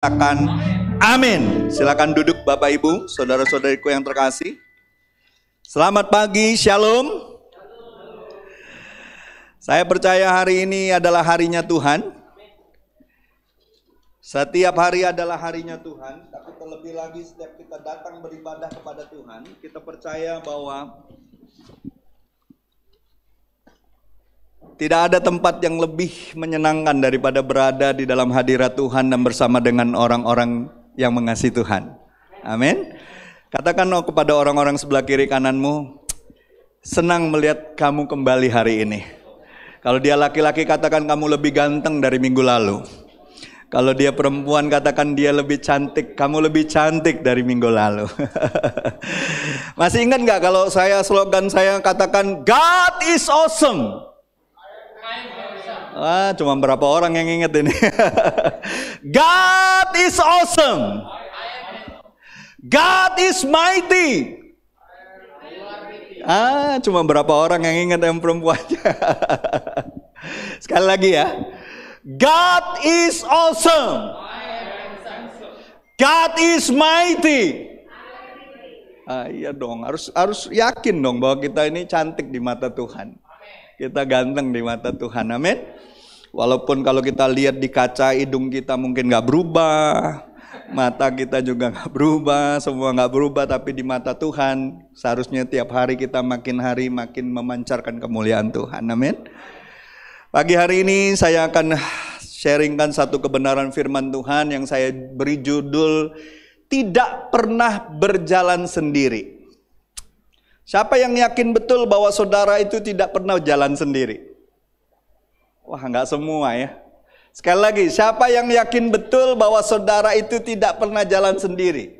Katakan amin. Silakan duduk Bapak Ibu, saudara-saudariku yang terkasih. Selamat pagi, shalom. Saya percaya hari ini adalah harinya Tuhan. Setiap hari adalah harinya Tuhan, tapi terlebih lagi setiap kita datang beribadah kepada Tuhan, kita percaya bahwa tidak ada tempat yang lebih menyenangkan daripada berada di dalam hadirat Tuhan dan bersama dengan orang-orang yang mengasihi Tuhan. Amin. Katakan kepada orang-orang sebelah kiri kananmu, senang melihat kamu kembali hari ini. Kalau dia laki-laki, katakan kamu lebih ganteng dari minggu lalu. Kalau dia perempuan, katakan dia lebih cantik, kamu lebih cantik dari minggu lalu. Masih ingat gak kalau slogan saya katakan God is awesome. Cuma berapa orang yang ingat ini. God is awesome. God is mighty. Cuma berapa orang yang ingat yang perempuannya. Sekali lagi ya. God is awesome. God is mighty. Iya dong, harus yakin dong bahwa kita ini cantik di mata Tuhan. Kita ganteng di mata Tuhan, amin. Walaupun kalau kita lihat di kaca, hidung kita mungkin gak berubah, mata kita juga gak berubah, semua gak berubah, tapi di mata Tuhan seharusnya tiap hari kita makin hari makin memancarkan kemuliaan Tuhan, amin. Pagi hari ini saya akan sharingkan satu kebenaran firman Tuhan yang saya beri judul Tidak Pernah Berjalan Sendiri. Siapa yang yakin betul bahwa saudara itu tidak pernah jalan sendiri? Wah, enggak semua ya. Sekali lagi, siapa yang yakin betul bahwa saudara itu tidak pernah jalan sendiri?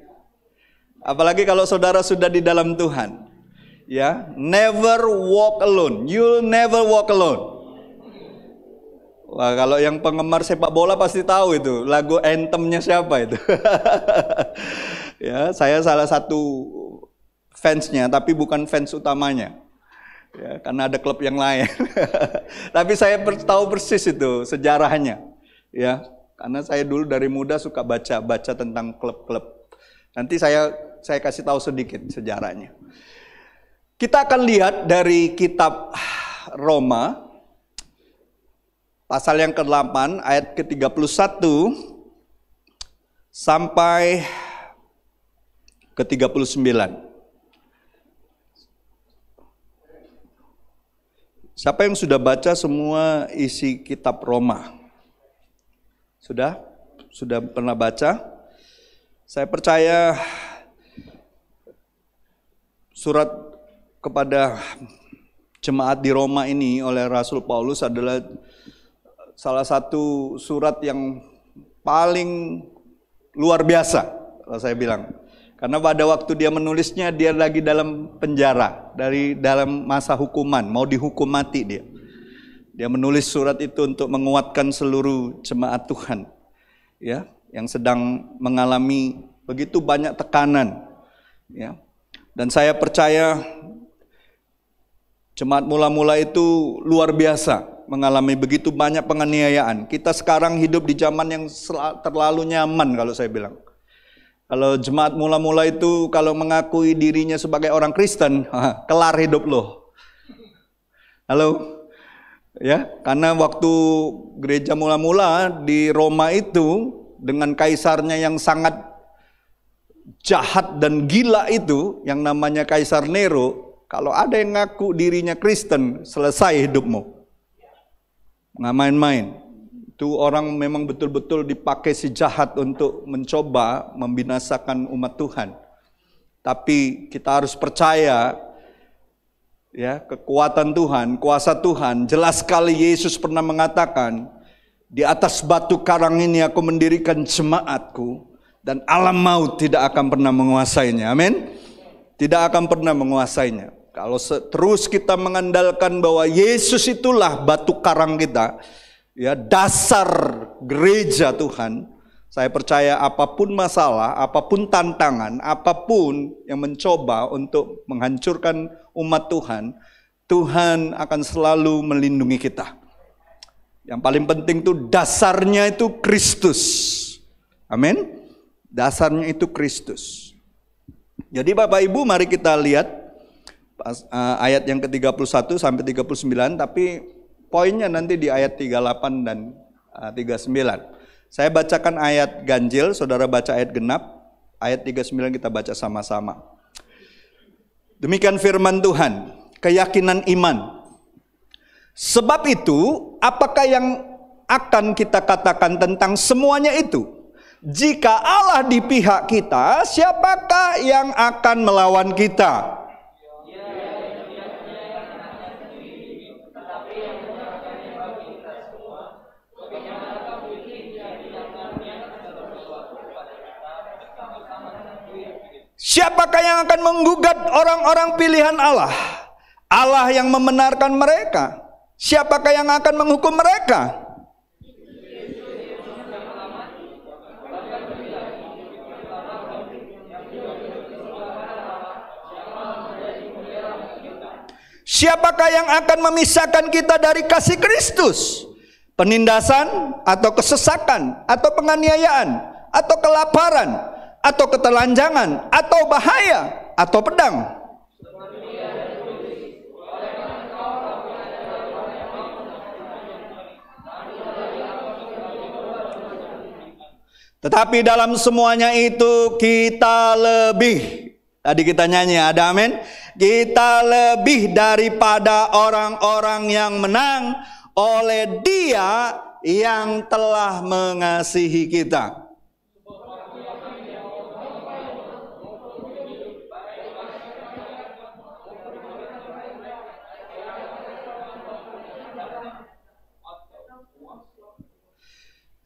Apalagi kalau saudara sudah di dalam Tuhan. Ya, never walk alone. You'll never walk alone. Wah, kalau yang penggemar sepak bola pasti tahu itu lagu anthemnya siapa itu. Ya, saya salah satu fansnya, tapi bukan fans utamanya, ya, karena ada klub yang lain. Tapi saya tahu persis itu sejarahnya, ya, karena saya dulu dari muda suka baca tentang klub-klub. Nanti saya kasih tahu sedikit sejarahnya. Kita akan lihat dari kitab Roma, pasal yang ke-8, ayat ke-31 sampai ke-39. Siapa yang sudah baca semua isi kitab Roma? Sudah? Sudah pernah baca? Saya percaya surat kepada jemaat di Roma ini oleh Rasul Paulus adalah salah satu surat yang paling luar biasa, kalau saya bilang. Karena pada waktu dia menulisnya, dia lagi dalam penjara, dalam masa hukuman, mau dihukum mati dia. Dia menulis surat itu untuk menguatkan seluruh jemaat Tuhan, ya, yang sedang mengalami begitu banyak tekanan, ya. Dan saya percaya jemaat mula-mula itu luar biasa, mengalami begitu banyak penganiayaan. Kita sekarang hidup di zaman yang terlalu nyaman kalau saya bilang. Kalau jemaat mula-mula itu kalau mengakui dirinya sebagai orang Kristen, kelar hidup lo. Halo? Ya, karena waktu gereja mula-mula di Roma itu dengan kaisarnya yang sangat jahat dan gila itu, yang namanya Kaisar Nero, kalau ada yang ngaku dirinya Kristen, selesai hidupmu. Nggak main-main. Itu orang memang betul-betul dipakai si jahat untuk mencoba membinasakan umat Tuhan. Tapi kita harus percaya, ya, kekuatan Tuhan, kuasa Tuhan. Jelas sekali Yesus pernah mengatakan, di atas batu karang ini aku mendirikan jemaatku, dan alam maut tidak akan pernah menguasainya. Amin. Tidak akan pernah menguasainya. Kalau terus kita mengandalkan bahwa Yesus itulah batu karang kita, ya, dasar gereja Tuhan, saya percaya apapun masalah, apapun tantangan, apapun yang mencoba untuk menghancurkan umat Tuhan, Tuhan akan selalu melindungi kita. Yang paling penting itu dasarnya itu Kristus. Amin. Dasarnya itu Kristus. Jadi Bapak Ibu, mari kita lihat ayat yang ke-31 sampai 39, tapi poinnya nanti di ayat 38 dan 39. Saya bacakan ayat ganjil, saudara baca ayat genap. Ayat 39 kita baca sama-sama. Demikian firman Tuhan, keyakinan iman. Sebab itu, apakah yang akan kita katakan tentang semuanya itu? Jika Allah di pihak kita, siapakah yang akan melawan kita? Siapakah yang akan menggugat orang-orang pilihan Allah? Allah yang membenarkan mereka. Siapakah yang akan menghukum mereka? Siapakah yang akan memisahkan kita dari kasih Kristus? Penindasan atau kesesakan atau penganiayaan atau kelaparan atau ketelanjangan, atau bahaya, atau pedang. Tetapi dalam semuanya itu kita lebih. Tadi kita nyanyi, ada amin. Kita lebih daripada orang-orang yang menang oleh Dia yang telah mengasihi kita.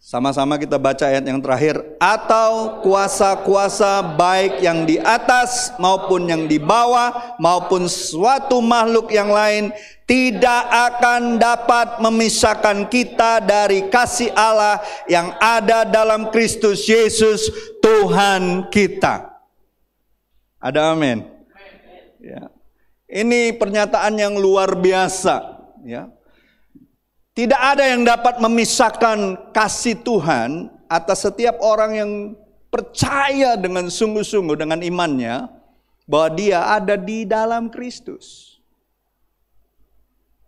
Sama-sama kita baca ayat yang terakhir. Atau kuasa-kuasa baik yang di atas maupun yang di bawah maupun suatu makhluk yang lain tidak akan dapat memisahkan kita dari kasih Allah yang ada dalam Kristus Yesus Tuhan kita. Ada amin. Ya. Ini pernyataan yang luar biasa. Ya. Tidak ada yang dapat memisahkan kasih Tuhan atas setiap orang yang percaya dengan sungguh-sungguh dengan imannya bahwa dia ada di dalam Kristus.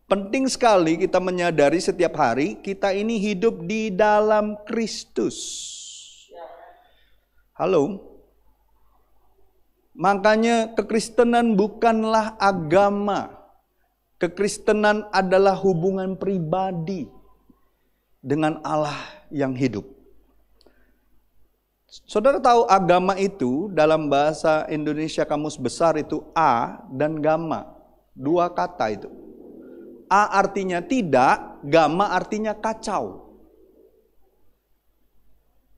Penting sekali kita menyadari setiap hari kita ini hidup di dalam Kristus. Halo. Makanya kekristenan bukanlah agama. Kekristenan adalah hubungan pribadi dengan Allah yang hidup. Saudara tahu agama itu dalam bahasa Indonesia Kamus Besar itu a dan gamma. Dua kata itu. A artinya tidak, gamma artinya kacau.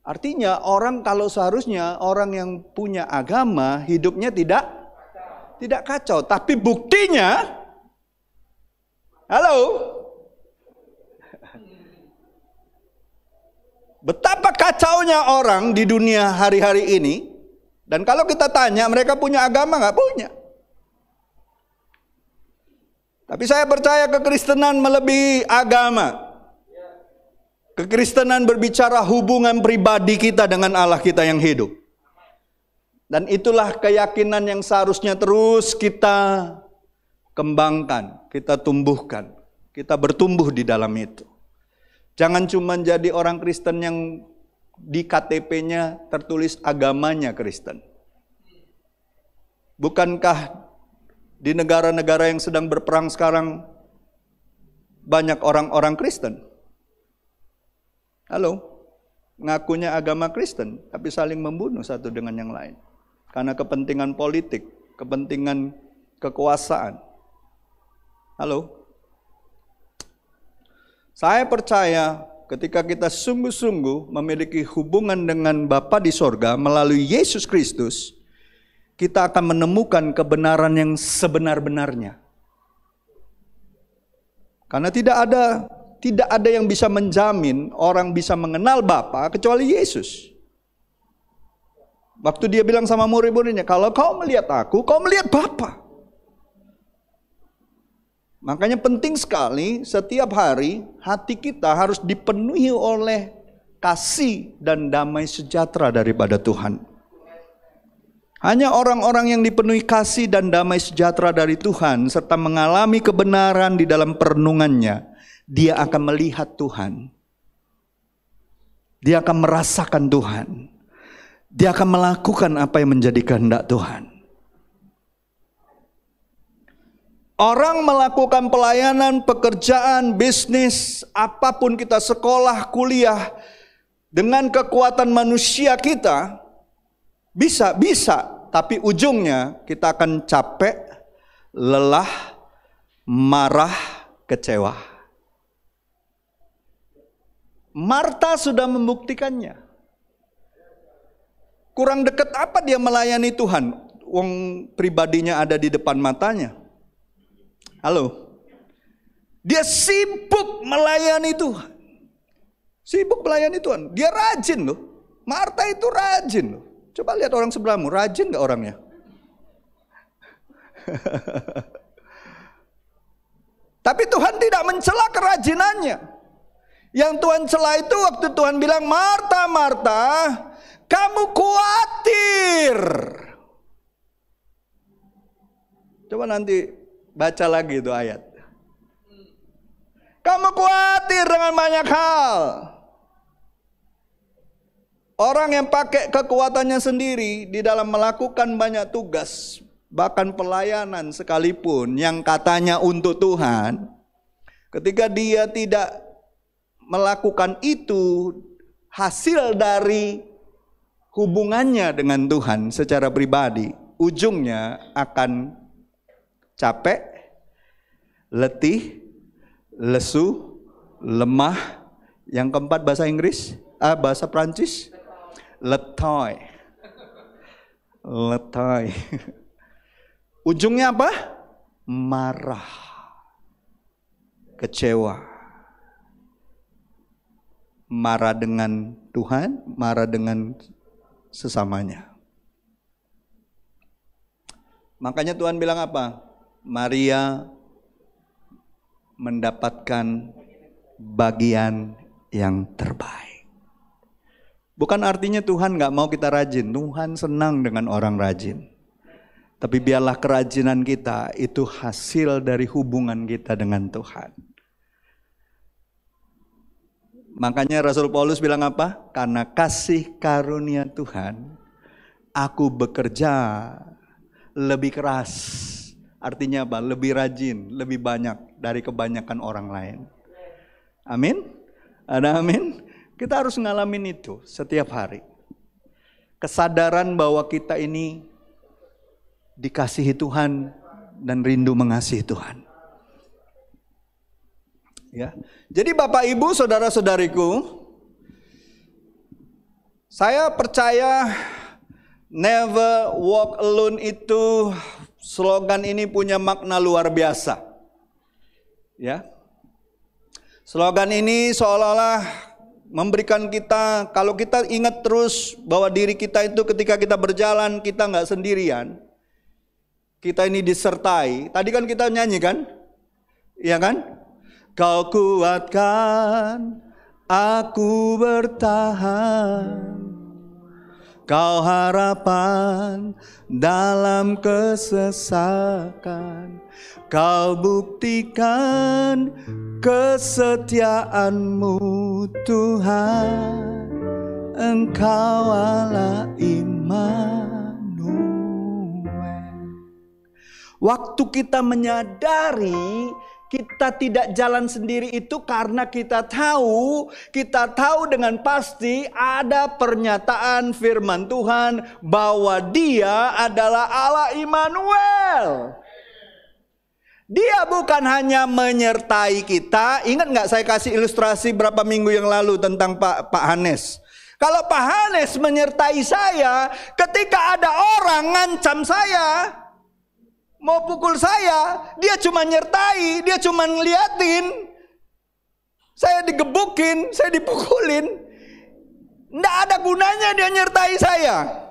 Artinya orang kalau seharusnya orang yang punya agama hidupnya tidak kacau. Tapi buktinya, halo, betapa kacaunya orang di dunia hari-hari ini. Dan kalau kita tanya mereka punya agama nggak? Punya. Tapi saya percaya kekristenan melebihi agama. Kekristenan berbicara hubungan pribadi kita dengan Allah kita yang hidup. Dan itulah keyakinan yang seharusnya terus kita kembangkan, kita tumbuhkan, kita bertumbuh di dalam itu. Jangan cuma jadi orang Kristen yang di KTP-nya tertulis agamanya Kristen. Bukankah di negara-negara yang sedang berperang sekarang banyak orang-orang Kristen? Halo, ngakunya agama Kristen, tapi saling membunuh satu dengan yang lain. Karena kepentingan politik, kepentingan kekuasaan. Halo. Saya percaya ketika kita sungguh-sungguh memiliki hubungan dengan Bapa di sorga melalui Yesus Kristus, kita akan menemukan kebenaran yang sebenar-benarnya. Karena tidak ada yang bisa menjamin orang bisa mengenal Bapa kecuali Yesus. Waktu dia bilang sama murid-muridnya, kalau kau melihat aku, kau melihat Bapa. Makanya penting sekali setiap hari hati kita harus dipenuhi oleh kasih dan damai sejahtera daripada Tuhan. Hanya orang-orang yang dipenuhi kasih dan damai sejahtera dari Tuhan serta mengalami kebenaran di dalam perenungannya, dia akan melihat Tuhan. Dia akan merasakan Tuhan. Dia akan melakukan apa yang menjadi kehendak Tuhan. Orang melakukan pelayanan, pekerjaan, bisnis, apapun kita, sekolah, kuliah, dengan kekuatan manusia kita, bisa, tapi ujungnya kita akan capek, lelah, marah, kecewa. Marta sudah membuktikannya. Kurang dekat apa dia melayani Tuhan? Wong pribadinya ada di depan matanya. Halo. Dia sibuk melayani Tuhan. Sibuk melayani Tuhan. Dia rajin loh. Marta itu rajin loh. Coba lihat orang sebelahmu, rajin gak orangnya? Tapi Tuhan tidak mencela kerajinannya. Yang Tuhan cela itu waktu Tuhan bilang, Marta, Marta, kamu khawatir. Coba nanti baca lagi itu ayat. Kamu khawatir dengan banyak hal. Orang yang pakai kekuatannya sendiri di dalam melakukan banyak tugas, bahkan pelayanan sekalipun yang katanya untuk Tuhan, ketika dia tidak melakukan itu, hasil dari hubungannya dengan Tuhan secara pribadi, ujungnya akan capek, letih, lesu, lemah. Yang keempat bahasa Inggris, bahasa Prancis, letoi. Letoi. Ujungnya apa? Marah, kecewa. Marah dengan Tuhan, marah dengan sesamanya. Makanya Tuhan bilang apa? Maria mendapatkan bagian yang terbaik. Bukan artinya Tuhan gak mau kita rajin. Tuhan senang dengan orang rajin. Tapi biarlah kerajinan kita itu hasil dari hubungan kita dengan Tuhan. Makanya Rasul Paulus bilang apa? Karena kasih karunia Tuhan, aku bekerja lebih keras. Artinya apa? Lebih rajin, lebih banyak dari kebanyakan orang lain. Amin? Ada amin? Kita harus ngalamin itu setiap hari. Kesadaran bahwa kita ini dikasihi Tuhan dan rindu mengasihi Tuhan. Ya. Jadi Bapak Ibu, saudara-saudariku, saya percaya never walk alone itu slogan ini punya makna luar biasa. Ya. Slogan ini seolah-olah memberikan kita, kalau kita ingat terus bahwa diri kita itu ketika kita berjalan, kita nggak sendirian. Kita ini disertai. Tadi kan kita nyanyi kan? Iya kan? Kau kuatkan aku bertahan. Kau harapan dalam kesesakan. Kau buktikan kesetiaan-Mu Tuhan. Engkau Allah Immanuel. Waktu kita menyadari kita tidak jalan sendiri itu karena kita tahu dengan pasti ada pernyataan firman Tuhan bahwa Dia adalah Allah Immanuel. Dia bukan hanya menyertai kita. Ingat nggak saya kasih ilustrasi berapa minggu yang lalu tentang Pak Hanes? Kalau Pak Hanes menyertai saya, ketika ada orang ngancam saya, mau pukul saya, dia cuma nyertai, dia cuma ngeliatin. Saya digebukin, saya dipukulin. Nggak ada gunanya dia nyertai saya.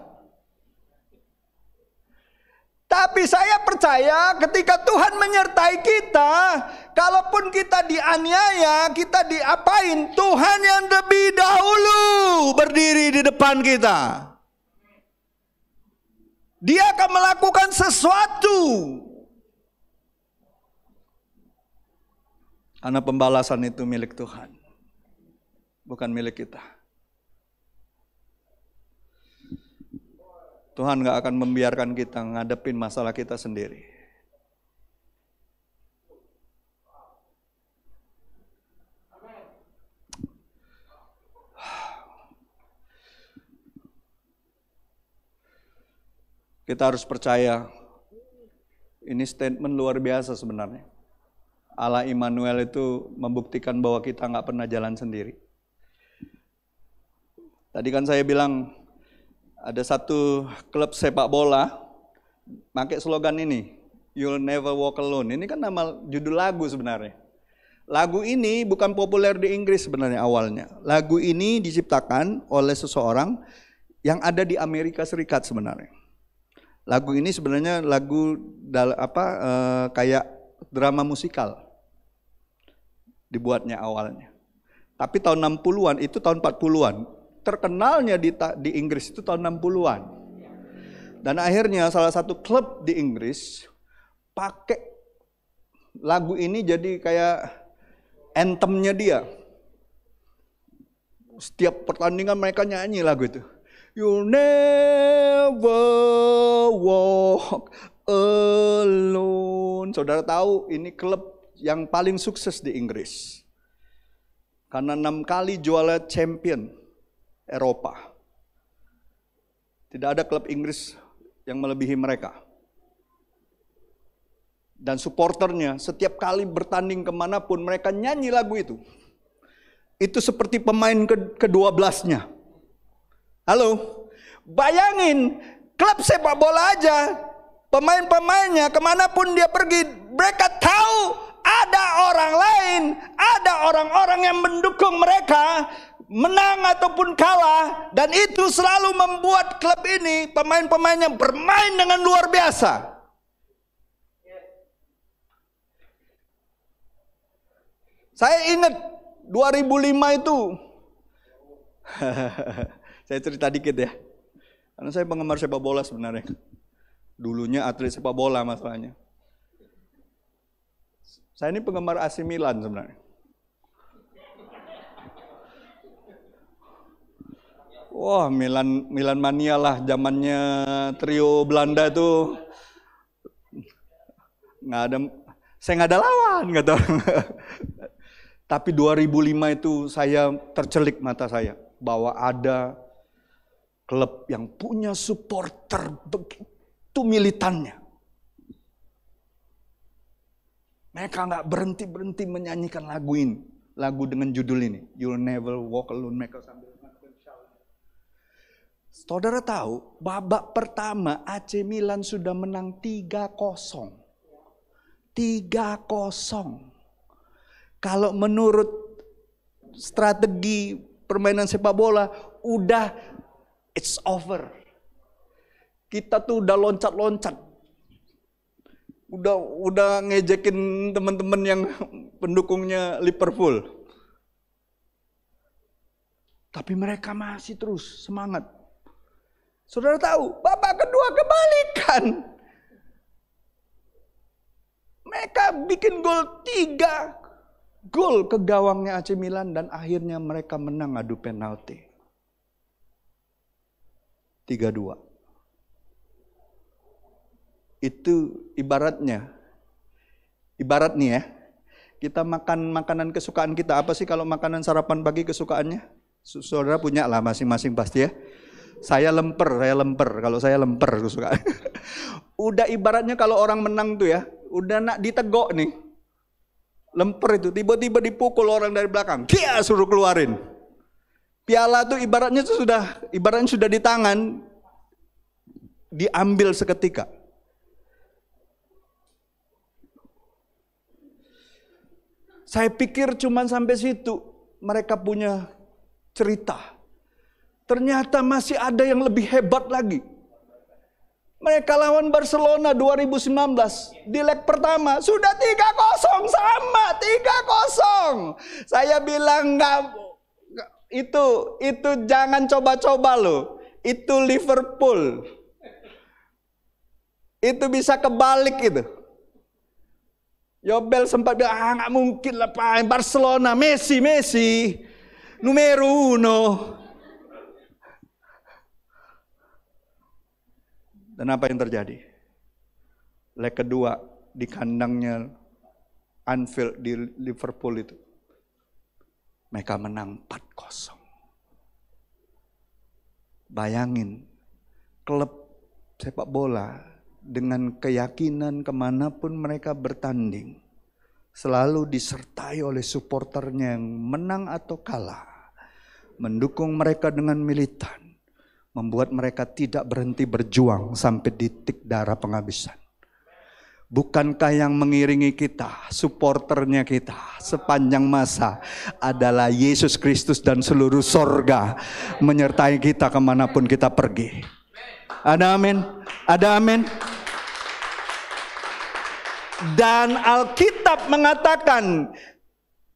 Tapi saya percaya ketika Tuhan menyertai kita, kalaupun kita dianiaya, kita diapain, Tuhan yang lebih dahulu berdiri di depan kita. Dia akan melakukan sesuatu. Karena pembalasan itu milik Tuhan, bukan milik kita. Tuhan gak akan membiarkan kita ngadepin masalah kita sendiri. Kita harus percaya, ini statement luar biasa sebenarnya. Allah Immanuel itu membuktikan bahwa kita gak pernah jalan sendiri. Tadi kan saya bilang, ada satu klub sepak bola pakai slogan ini, You'll Never Walk Alone. Ini kan nama judul lagu sebenarnya. Lagu ini bukan populer di Inggris sebenarnya awalnya. Lagu ini diciptakan oleh seseorang yang ada di Amerika Serikat sebenarnya. Lagu ini sebenarnya lagu kayak drama musikal dibuatnya awalnya. Tapi tahun 60-an itu tahun 40-an. Terkenalnya di Inggris itu tahun 60-an. Dan akhirnya salah satu klub di Inggris pakai lagu ini jadi kayak anthemnya dia. Setiap pertandingan mereka nyanyi lagu itu. You'll never walk alone. Saudara tahu ini klub yang paling sukses di Inggris. Karena 6 kali juara champion Eropa. Tidak ada klub Inggris yang melebihi mereka. Dan supporternya setiap kali bertanding kemanapun mereka nyanyi lagu itu. Itu seperti pemain ke-12-nya. Halo, bayangin klub sepak bola aja, pemain-pemainnya kemanapun dia pergi, mereka tahu ada orang lain, ada orang-orang yang mendukung mereka, menang ataupun kalah, dan itu selalu membuat klub ini pemain-pemainnya bermain dengan luar biasa. Saya ingat 2005 itu saya cerita dikit ya, karena saya penggemar sepak bola sebenarnya. Dulunya atlet sepak bola masalahnya. Saya ini penggemar AC Milan sebenarnya. Wah, Milan mania lah, zamannya trio Belanda tuh saya nggak ada lawan, nggak tahu. Tapi 2005 itu saya tercelik mata saya bahwa ada klub yang punya supporter begitu militannya. Mereka nggak berhenti menyanyikan lagu ini, lagu dengan judul ini, You'll Never Walk Alone. Mereka sambil saudara tahu, babak pertama AC Milan sudah menang 3-0. 3-0. Kalau menurut strategi permainan sepak bola, udah it's over. Kita tuh udah loncat-loncat. Udah ngejekin teman-teman yang pendukungnya Liverpool. Tapi mereka masih terus semangat. Saudara tahu, babak kedua kebalikan. Mereka bikin gol 3 gol ke gawangnya AC Milan dan akhirnya mereka menang adu penalti. 3-2. Itu ibaratnya ya, kita makan makanan kesukaan kita. Apa sih kalau makanan sarapan pagi kesukaannya? Saudara punya lah masing-masing pasti ya. Saya lemper. Kalau saya lemper kesukaan. Udah ibaratnya kalau orang menang tuh ya, udah nak ditegok nih. Lemper itu tiba-tiba dipukul orang dari belakang. Dia suruh keluarin. Piala tuh ibaratnya sudah di tangan, diambil seketika. Saya pikir cuman sampai situ mereka punya cerita. Ternyata masih ada yang lebih hebat lagi. Mereka lawan Barcelona 2019 di leg pertama sudah 3-0 sama 3-0. Saya bilang enggak, itu jangan coba-coba loh. Itu Liverpool. Itu bisa kebalik itu. Yobel sempat bilang, nggak mungkin lah Pak, Barcelona, Messi, numero 1. Dan apa yang terjadi? Leg kedua di kandangnya Anfield di Liverpool itu, mereka menang 4-0. Bayangin, klub sepak bola dengan keyakinan kemanapun mereka bertanding, selalu disertai oleh supporternya yang menang atau kalah, mendukung mereka dengan militan, membuat mereka tidak berhenti berjuang sampai titik darah penghabisan. Bukankah yang mengiringi kita, supporternya kita sepanjang masa adalah Yesus Kristus dan seluruh sorga menyertai kita kemanapun kita pergi. Ada amin? Ada amin? Dan Alkitab mengatakan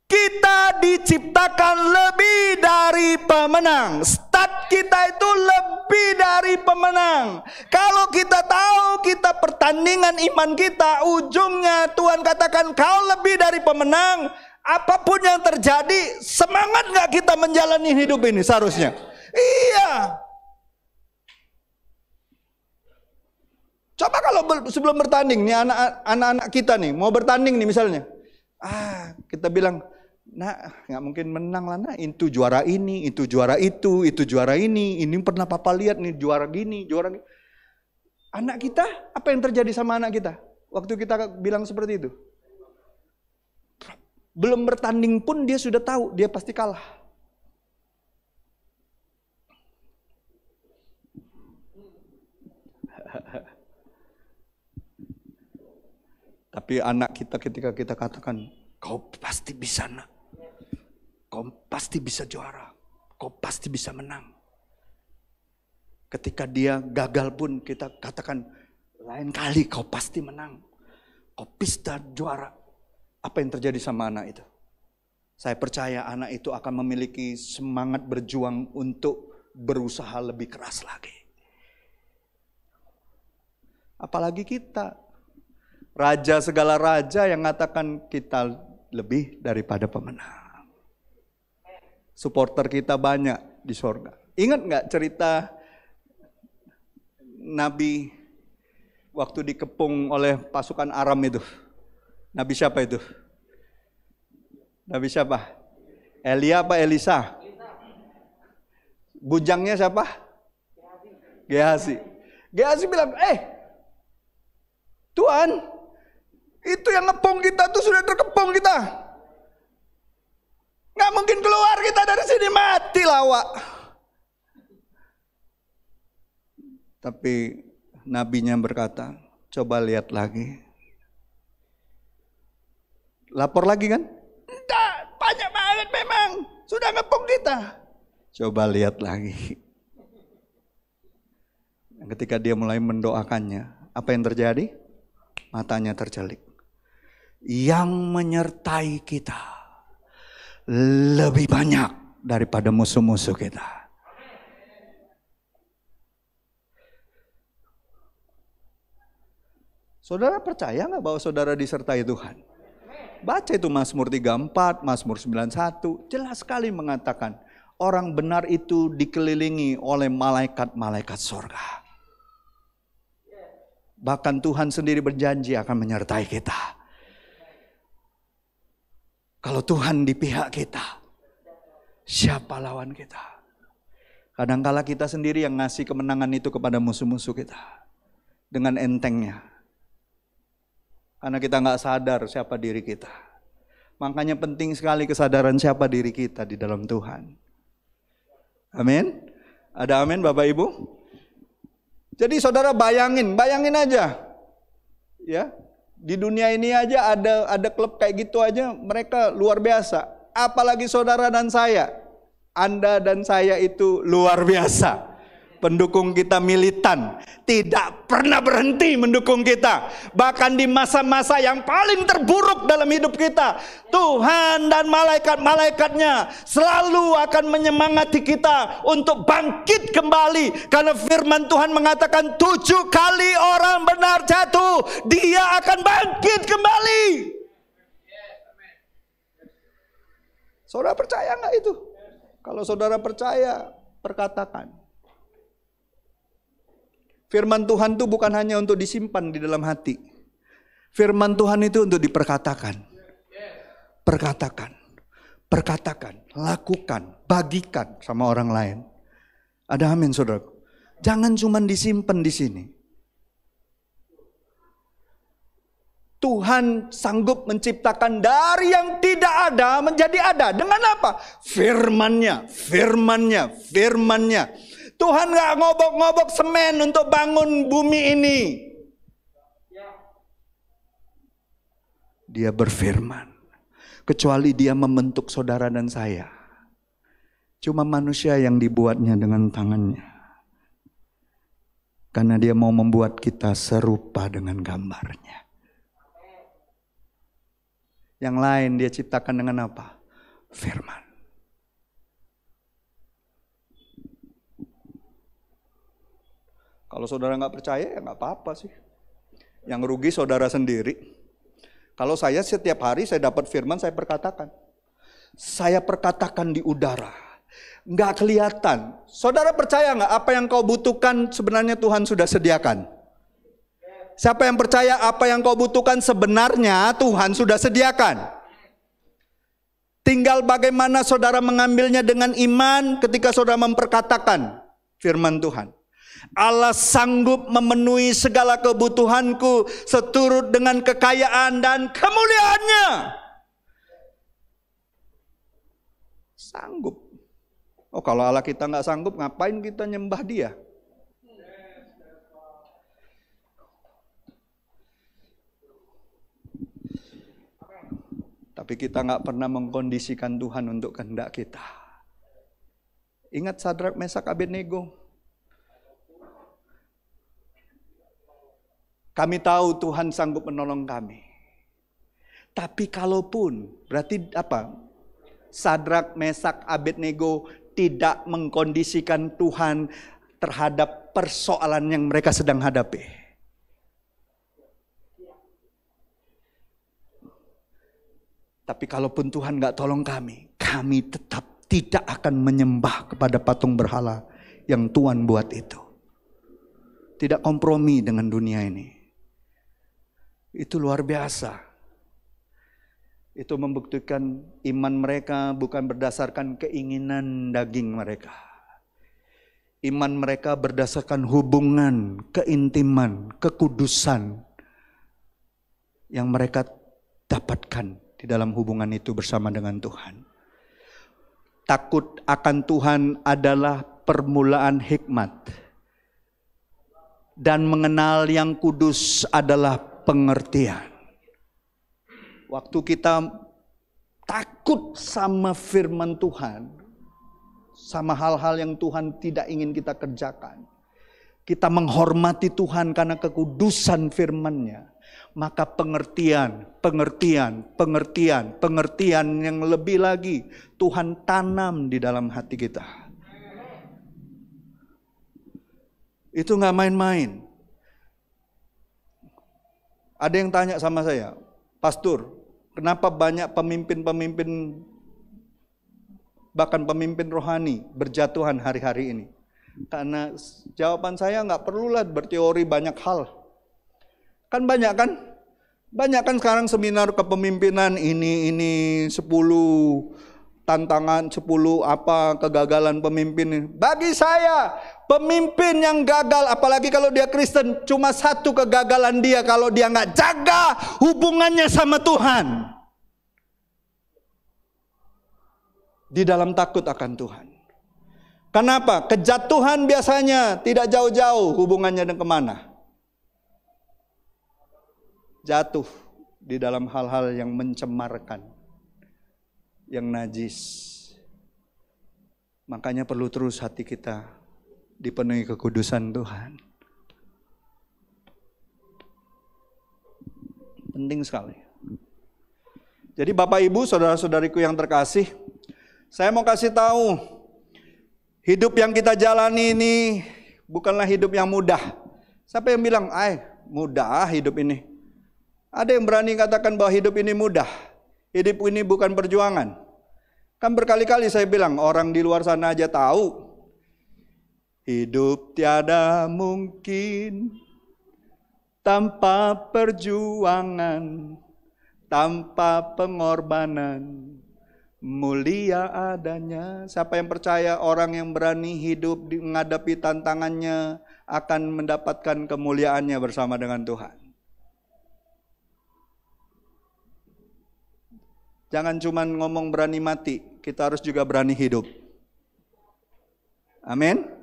kita diciptakan lebih dari pemenang. Start kita itu lebih dari pemenang. Kalau kita tahu kita pertandingan iman kita, ujungnya Tuhan katakan kau lebih dari pemenang. Apapun yang terjadi, semangat gak kita menjalani hidup ini seharusnya? Iya. Coba kalau sebelum bertanding nih anak-anak kita nih mau bertanding nih misalnya, kita bilang, nah nggak mungkin menang lah, nah itu juara ini, itu juara itu juara ini pernah papa lihat nih juara gini, juara gini. Anak kita, apa yang terjadi sama anak kita waktu kita bilang seperti itu? Belum bertanding pun dia sudah tahu dia pasti kalah. Tapi anak kita ketika kita katakan, kau pasti bisa nak, kau pasti bisa juara, kau pasti bisa menang. Ketika dia gagal pun kita katakan, lain kali kau pasti menang, kau bisa juara. Apa yang terjadi sama anak itu? Saya percaya anak itu akan memiliki semangat berjuang untuk berusaha lebih keras lagi. Apalagi kita. Raja segala raja yang mengatakan kita lebih daripada pemenang. Supporter kita banyak di sorga. Ingat gak cerita Nabi waktu dikepung oleh pasukan Aram itu? Nabi siapa itu? Nabi siapa? Elia apa Elisa? Bujangnya siapa? Gehazi. Gehazi bilang, Tuhan, itu yang ngepung kita tuh sudah terkepung kita. Nggak mungkin keluar kita dari sini, mati lawak. Tapi nabinya berkata, coba lihat lagi. Lapor lagi kan? Enggak, banyak banget memang. Sudah ngepung kita. Coba lihat lagi. Ketika dia mulai mendoakannya, apa yang terjadi? Matanya tercelik. Yang menyertai kita lebih banyak daripada musuh-musuh kita. Saudara percaya nggak bahwa saudara disertai Tuhan? Baca itu Mazmur 34, Mazmur 91, jelas sekali mengatakan orang benar itu dikelilingi oleh malaikat-malaikat surga. Bahkan Tuhan sendiri berjanji akan menyertai kita. Kalau Tuhan di pihak kita, siapa lawan kita? Kadangkala kita sendiri yang ngasih kemenangan itu kepada musuh-musuh kita. Dengan entengnya. Karena kita gak sadar siapa diri kita. Makanya penting sekali kesadaran siapa diri kita di dalam Tuhan. Amin. Ada amin Bapak Ibu? Jadi saudara bayangin aja. Ya. Di dunia ini aja ada klub kayak gitu aja, mereka luar biasa. Apalagi saudara dan saya. Anda dan saya itu luar biasa. Pendukung kita militan, tidak pernah berhenti mendukung kita. Bahkan di masa-masa yang paling terburuk dalam hidup kita, Tuhan dan malaikat-malaikatnya selalu akan menyemangati kita untuk bangkit kembali. Karena firman Tuhan mengatakan 7 kali orang benar jatuh, dia akan bangkit kembali. Saudara percaya nggak itu? Kalau saudara percaya, perkatakan. Firman Tuhan itu bukan hanya untuk disimpan di dalam hati. Firman Tuhan itu untuk diperkatakan. Perkatakan. Perkatakan. Lakukan. Bagikan sama orang lain. Ada amin, saudara. Jangan cuma disimpan di sini. Tuhan sanggup menciptakan dari yang tidak ada menjadi ada. Dengan apa? Firman-Nya. Firman-Nya. Firman-Nya. Tuhan gak ngobok-ngobok semen untuk bangun bumi ini. Dia berfirman. Kecuali dia membentuk saudara dan saya. Cuma manusia yang dibuatnya dengan tangannya. Karena dia mau membuat kita serupa dengan gambarnya. Yang lain dia ciptakan dengan apa? Firman. Kalau saudara nggak percaya ya nggak apa-apa sih. Yang rugi saudara sendiri. Kalau saya setiap hari saya dapat firman, saya perkatakan. Saya perkatakan di udara. Nggak kelihatan. Saudara percaya nggak apa yang kau butuhkan sebenarnya Tuhan sudah sediakan? Siapa yang percaya apa yang kau butuhkan sebenarnya Tuhan sudah sediakan? Tinggal bagaimana saudara mengambilnya dengan iman ketika saudara memperkatakan firman Tuhan. Allah sanggup memenuhi segala kebutuhanku seturut dengan kekayaan dan kemuliaannya. Sanggup. Oh, kalau Allah kita nggak sanggup, ngapain kita nyembah Dia? Tapi kita nggak pernah mengkondisikan Tuhan untuk kehendak kita. Ingat Sadrak, Mesak, Abednego. Kami tahu Tuhan sanggup menolong kami. Tapi kalaupun, berarti apa? Sadrak, Mesak, Abednego tidak mengkondisikan Tuhan terhadap persoalan yang mereka sedang hadapi. Tapi kalaupun Tuhan gak tolong kami tetap tidak akan menyembah kepada patung berhala yang Tuhan buat itu. Tidak kompromi dengan dunia ini. Itu luar biasa. Itu membuktikan iman mereka bukan berdasarkan keinginan daging mereka. Iman mereka berdasarkan hubungan, keintiman, kekudusan yang mereka dapatkan di dalam hubungan itu bersama dengan Tuhan. Takut akan Tuhan adalah permulaan hikmat. Dan mengenal yang kudus adalah pengertian. Waktu kita takut sama firman Tuhan, sama hal-hal yang Tuhan tidak ingin kita kerjakan, kita menghormati Tuhan karena kekudusan firman-Nya, maka pengertian yang lebih lagi Tuhan tanam di dalam hati kita. Itu gak main-main. Ada yang tanya sama saya, Pastor, kenapa banyak pemimpin-pemimpin, bahkan pemimpin rohani berjatuhan hari-hari ini? Karena jawaban saya gak perlulah berteori banyak hal. Kan banyak kan? Banyak kan sekarang seminar kepemimpinan ini 10 tantangan, 10 apa kegagalan pemimpin. Bagi saya, pemimpin yang gagal, apalagi kalau dia Kristen, cuma satu kegagalan dia kalau dia nggak jaga hubungannya sama Tuhan. Di dalam takut akan Tuhan. Kenapa? Kejatuhan biasanya tidak jauh-jauh hubungannya dengan kemana? Jatuh di dalam hal-hal yang mencemarkan, yang najis. Makanya perlu terus hati kita dipenuhi kekudusan Tuhan. Penting sekali. Jadi Bapak Ibu, saudara-saudariku yang terkasih, saya mau kasih tahu, hidup yang kita jalani ini bukanlah hidup yang mudah. Siapa yang bilang, mudah hidup ini? Ada yang berani katakan bahwa hidup ini mudah? Hidup ini bukan perjuangan. Kan berkali-kali saya bilang, orang di luar sana aja tahu. Hidup tiada mungkin tanpa perjuangan, tanpa pengorbanan, mulia adanya. Siapa yang percaya orang yang berani hidup menghadapi tantangannya akan mendapatkan kemuliaannya bersama dengan Tuhan. Jangan cuma ngomong berani mati, kita harus juga berani hidup. Amin.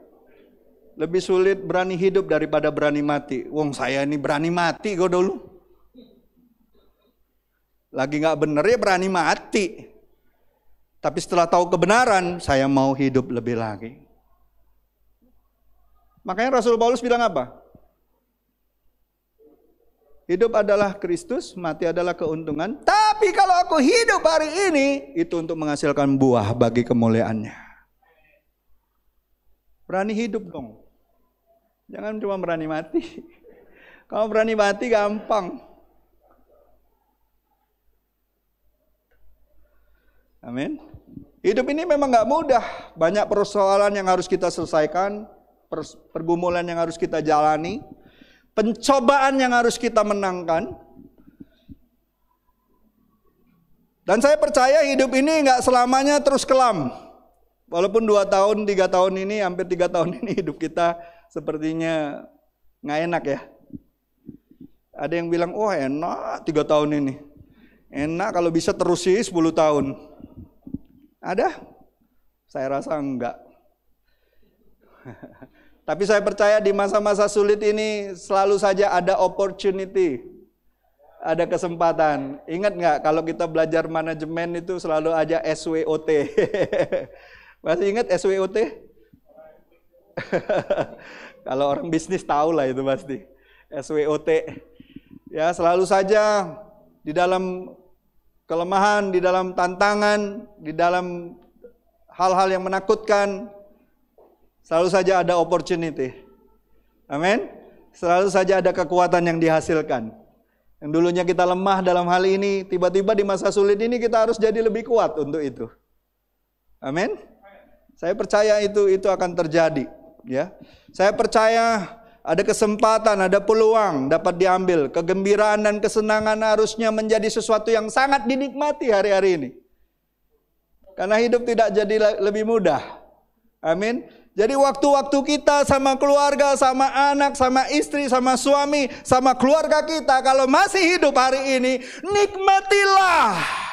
Lebih sulit berani hidup daripada berani mati. Wong saya ini berani mati kok dulu. Lagi gak bener ya berani mati. Tapi setelah tahu kebenaran, saya mau hidup lebih lagi. Makanya Rasul Paulus bilang apa? Hidup adalah Kristus, mati adalah keuntungan. Tapi kalau aku hidup hari ini, itu untuk menghasilkan buah bagi kemuliaannya. Berani hidup dong. Jangan cuma berani mati. Kalau berani mati gampang. Amin. Hidup ini memang gak mudah. Banyak persoalan yang harus kita selesaikan. Pergumulan yang harus kita jalani. Pencobaan yang harus kita menangkan. Dan saya percaya hidup ini gak selamanya terus kelam. Walaupun 2 tahun, 3 tahun ini, hampir 3 tahun ini hidup kita sepertinya nggak enak ya. Ada yang bilang, enak 3 tahun ini. Enak kalau bisa terus sih 10 tahun. Ada? Saya rasa enggak. Tapi saya percaya di masa-masa sulit ini selalu saja ada opportunity. Ada kesempatan. Ingat nggak kalau kita belajar manajemen itu selalu aja SWOT. Masih ingat SWOT? Kalau orang bisnis tahu lah itu pasti. SWOT. Ya, selalu saja di dalam kelemahan, di dalam tantangan, di dalam hal-hal yang menakutkan, selalu saja ada opportunity. Amin. Selalu saja ada kekuatan yang dihasilkan. Yang dulunya kita lemah dalam hal ini, tiba-tiba di masa sulit ini kita harus jadi lebih kuat untuk itu. Amin. Saya percaya itu akan terjadi. Ya, saya percaya ada kesempatan, ada peluang dapat diambil. Kegembiraan dan kesenangan harusnya menjadi sesuatu yang sangat dinikmati hari-hari ini. Karena hidup tidak jadi lebih mudah. Amin. Jadi waktu-waktu kita sama keluarga, sama anak, sama istri, sama suami, sama keluarga kita, kalau masih hidup hari ini, nikmatilah.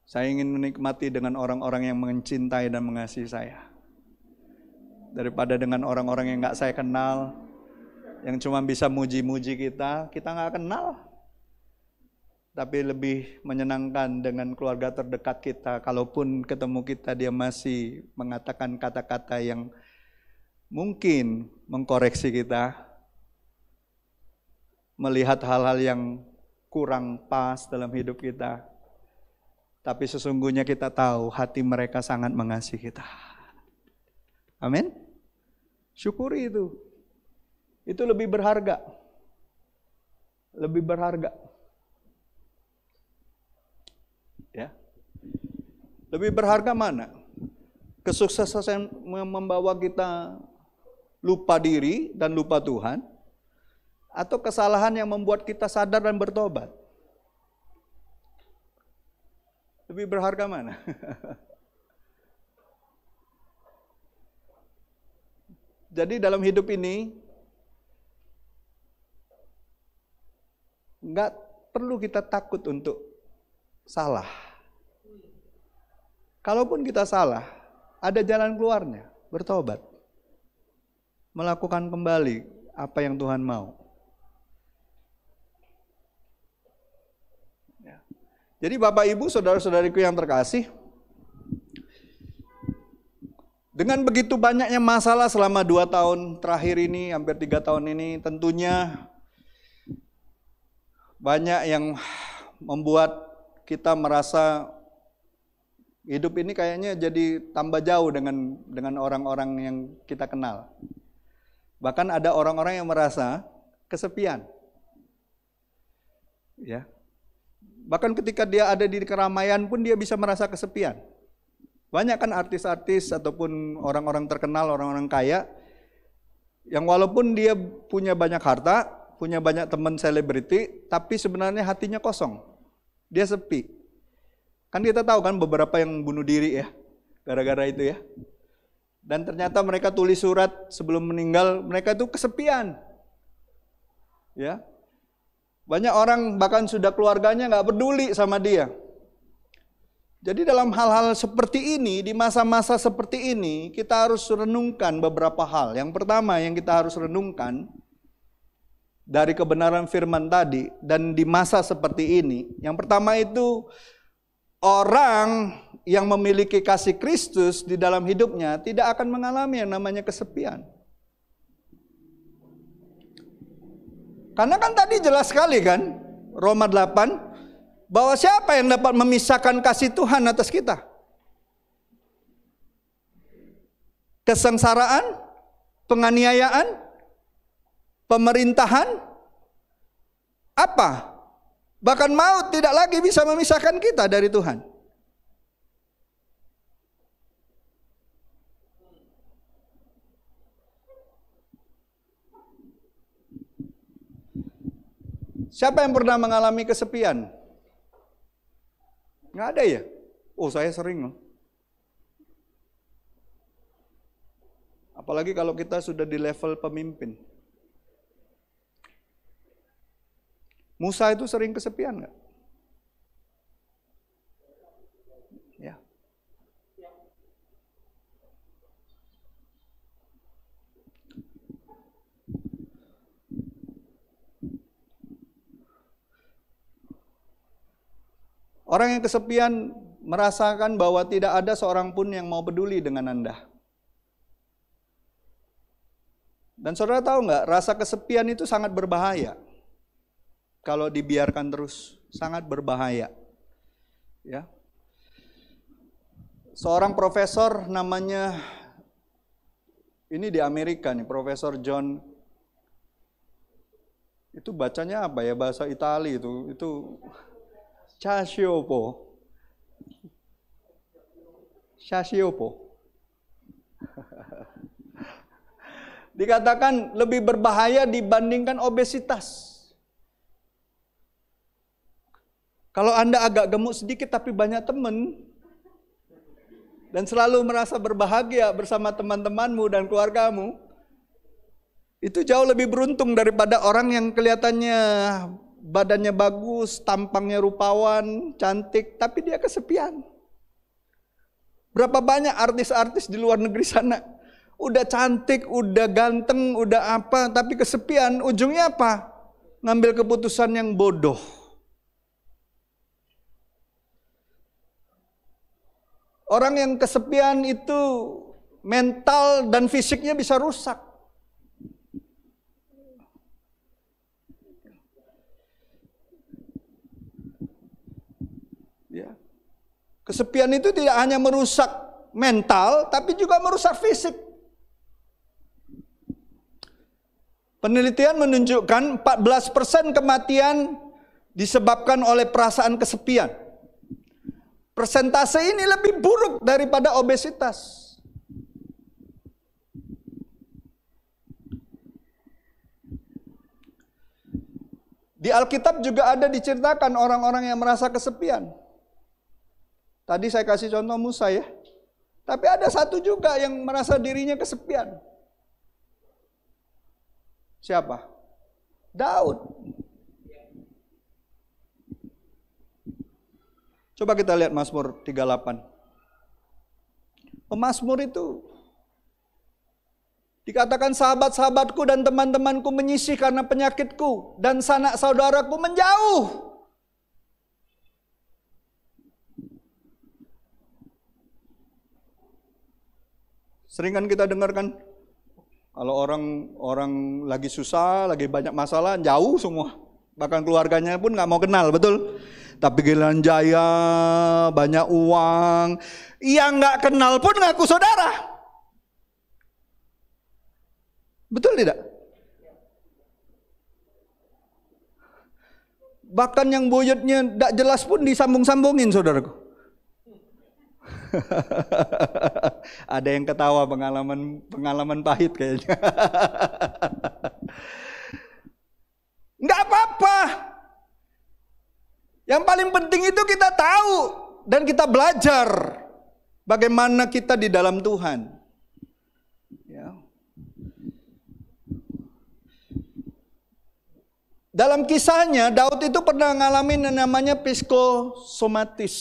Saya ingin menikmati dengan orang-orang yang mencintai dan mengasihi saya. Daripada dengan orang-orang yang gak saya kenal, yang cuma bisa muji-muji kita gak kenal. Tapi lebih menyenangkan dengan keluarga terdekat kita. Kalaupun ketemu kita, dia masih mengatakan kata-kata yang mungkin mengkoreksi kita. Melihat hal-hal yang kurang pas dalam hidup kita. Tapi sesungguhnya kita tahu hati mereka sangat mengasihi kita. Amin. Syukuri itu. Itu lebih berharga. Lebih berharga. Ya. Lebih berharga mana? Kesuksesan yang membawa kita lupa diri dan lupa Tuhan, atau kesalahan yang membuat kita sadar dan bertobat? Lebih berharga mana? Jadi dalam hidup ini nggak perlu kita takut untuk salah. Kalaupun kita salah, ada jalan keluarnya, bertobat. Melakukan kembali apa yang Tuhan mau. Jadi Bapak Ibu, saudara-saudariku yang terkasih, dengan begitu banyaknya masalah selama 2 tahun terakhir ini, hampir 3 tahun ini, tentunya banyak yang membuat kita merasa hidup ini kayaknya jadi tambah jauh dengan orang-orang yang kita kenal. Bahkan ada orang-orang yang merasa kesepian. Ya. Bahkan ketika dia ada di keramaian pun dia bisa merasa kesepian. Banyak kan artis-artis ataupun orang-orang terkenal, orang-orang kaya, yang walaupun dia punya banyak harta, punya banyak teman selebriti, tapi sebenarnya hatinya kosong. Dia sepi. Kan kita tahu kan beberapa yang bunuh diri ya, gara-gara itu ya. Dan ternyata mereka tulis surat sebelum meninggal, mereka itu kesepian. Ya. Banyak orang bahkan sudah keluarganya nggak peduli sama dia. Jadi dalam hal-hal seperti ini, di masa-masa seperti ini, kita harus renungkan beberapa hal. Yang pertama yang kita harus renungkan dari kebenaran firman tadi, dan di masa seperti ini, yang pertama itu orang yang memiliki kasih Kristus di dalam hidupnya tidak akan mengalami yang namanya kesepian. Karena kan tadi jelas sekali kan, Roma 8, bahwa siapa yang dapat memisahkan kasih Tuhan atas kita? Kesengsaraan, penganiayaan, pemerintahan, apa? Bahkan maut tidak lagi bisa memisahkan kita dari Tuhan. Siapa yang pernah mengalami kesepian? Nggak ada ya? Oh, saya sering loh. Apalagi kalau kita sudah di level pemimpin. Musa itu sering kesepian nggak? Ya. Orang yang kesepian merasakan bahwa tidak ada seorang pun yang mau peduli dengan Anda. Dan saudara tahu nggak, rasa kesepian itu sangat berbahaya. Kalau dibiarkan terus, sangat berbahaya. Ya. Seorang profesor namanya, ini di Amerika nih, Profesor John, itu bacanya apa ya, bahasa Itali itu Cacioppo. Dikatakan lebih berbahaya dibandingkan obesitas. Kalau Anda agak gemuk sedikit tapi banyak teman, dan selalu merasa berbahagia bersama teman-temanmu dan keluargamu, itu jauh lebih beruntung daripada orang yang kelihatannya badannya bagus, tampangnya rupawan, cantik, tapi dia kesepian. Berapa banyak artis-artis di luar negeri sana, udah cantik, udah ganteng, udah apa, tapi kesepian, ujungnya apa? Ngambil keputusan yang bodoh. Orang yang kesepian itu mental dan fisiknya bisa rusak. Kesepian itu tidak hanya merusak mental, tapi juga merusak fisik. Penelitian menunjukkan 14% kematian disebabkan oleh perasaan kesepian. Persentase ini lebih buruk daripada obesitas. Di Alkitab juga ada diceritakan orang-orang yang merasa kesepian. Tadi saya kasih contoh Musa ya. Tapi ada satu juga yang merasa dirinya kesepian. Siapa? Daud. Coba kita lihat Mazmur 38. Pemazmur itu dikatakan sahabat-sahabatku dan teman-temanku menyisih karena penyakitku, dan sanak saudaraku menjauh. Sering kan kita dengarkan, kalau orang lagi susah, lagi banyak masalah, jauh semua. Bahkan keluarganya pun nggak mau kenal, betul? Tapi giliran jaya, banyak uang, yang nggak kenal pun ngaku saudara. Betul tidak? Bahkan yang buyutnya tidak jelas pun disambung-sambungin, saudaraku. Ada yang ketawa, pengalaman pahit kayaknya. Enggak apa-apa. Yang paling penting itu kita tahu dan kita belajar bagaimana kita di dalam Tuhan. Ya. Dalam kisahnya Daud itu pernah ngalamin yang namanya psikosomatis,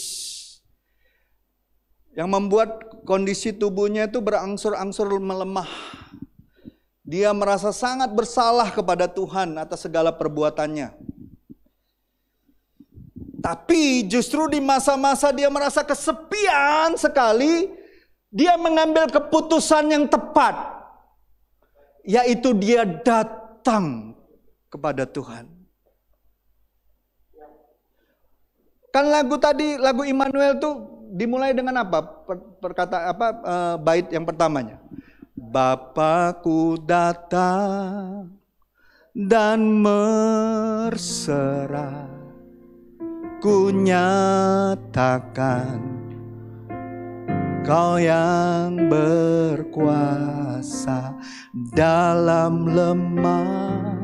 yang membuat kondisi tubuhnya itu berangsur-angsur melemah. Dia merasa sangat bersalah kepada Tuhan atas segala perbuatannya. Tapi justru di masa-masa dia merasa kesepian sekali, dia mengambil keputusan yang tepat, yaitu dia datang kepada Tuhan. Kan lagu Immanuel tuh dimulai dengan apa? Bait yang pertamanya. Bapakku datang dan berserah, ku nyatakan Kau yang berkuasa dalam lemah,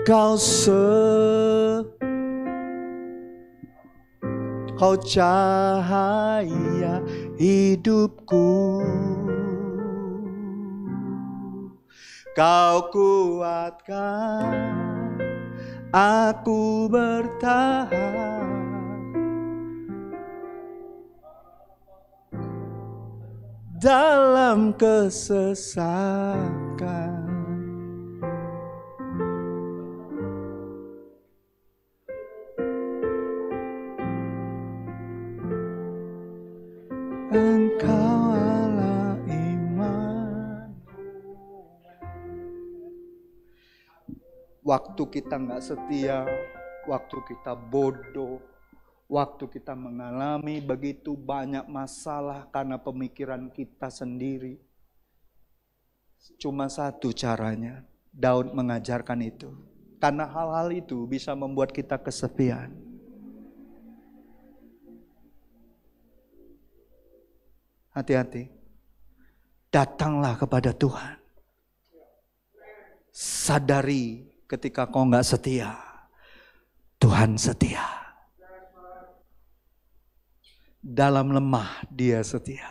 Kau cahaya hidupku. Kau kuatkan aku bertahan dalam kesesakan. Engkau Allah iman. Waktu kita nggak setia, waktu kita bodoh, waktu kita mengalami begitu banyak masalah karena pemikiran kita sendiri, cuma satu caranya, Daud mengajarkan itu. Karena hal-hal itu bisa membuat kita kesepian. Hati-hati. Datanglah kepada Tuhan. Sadari ketika kau nggak setia, Tuhan setia. Dalam lemah dia setia.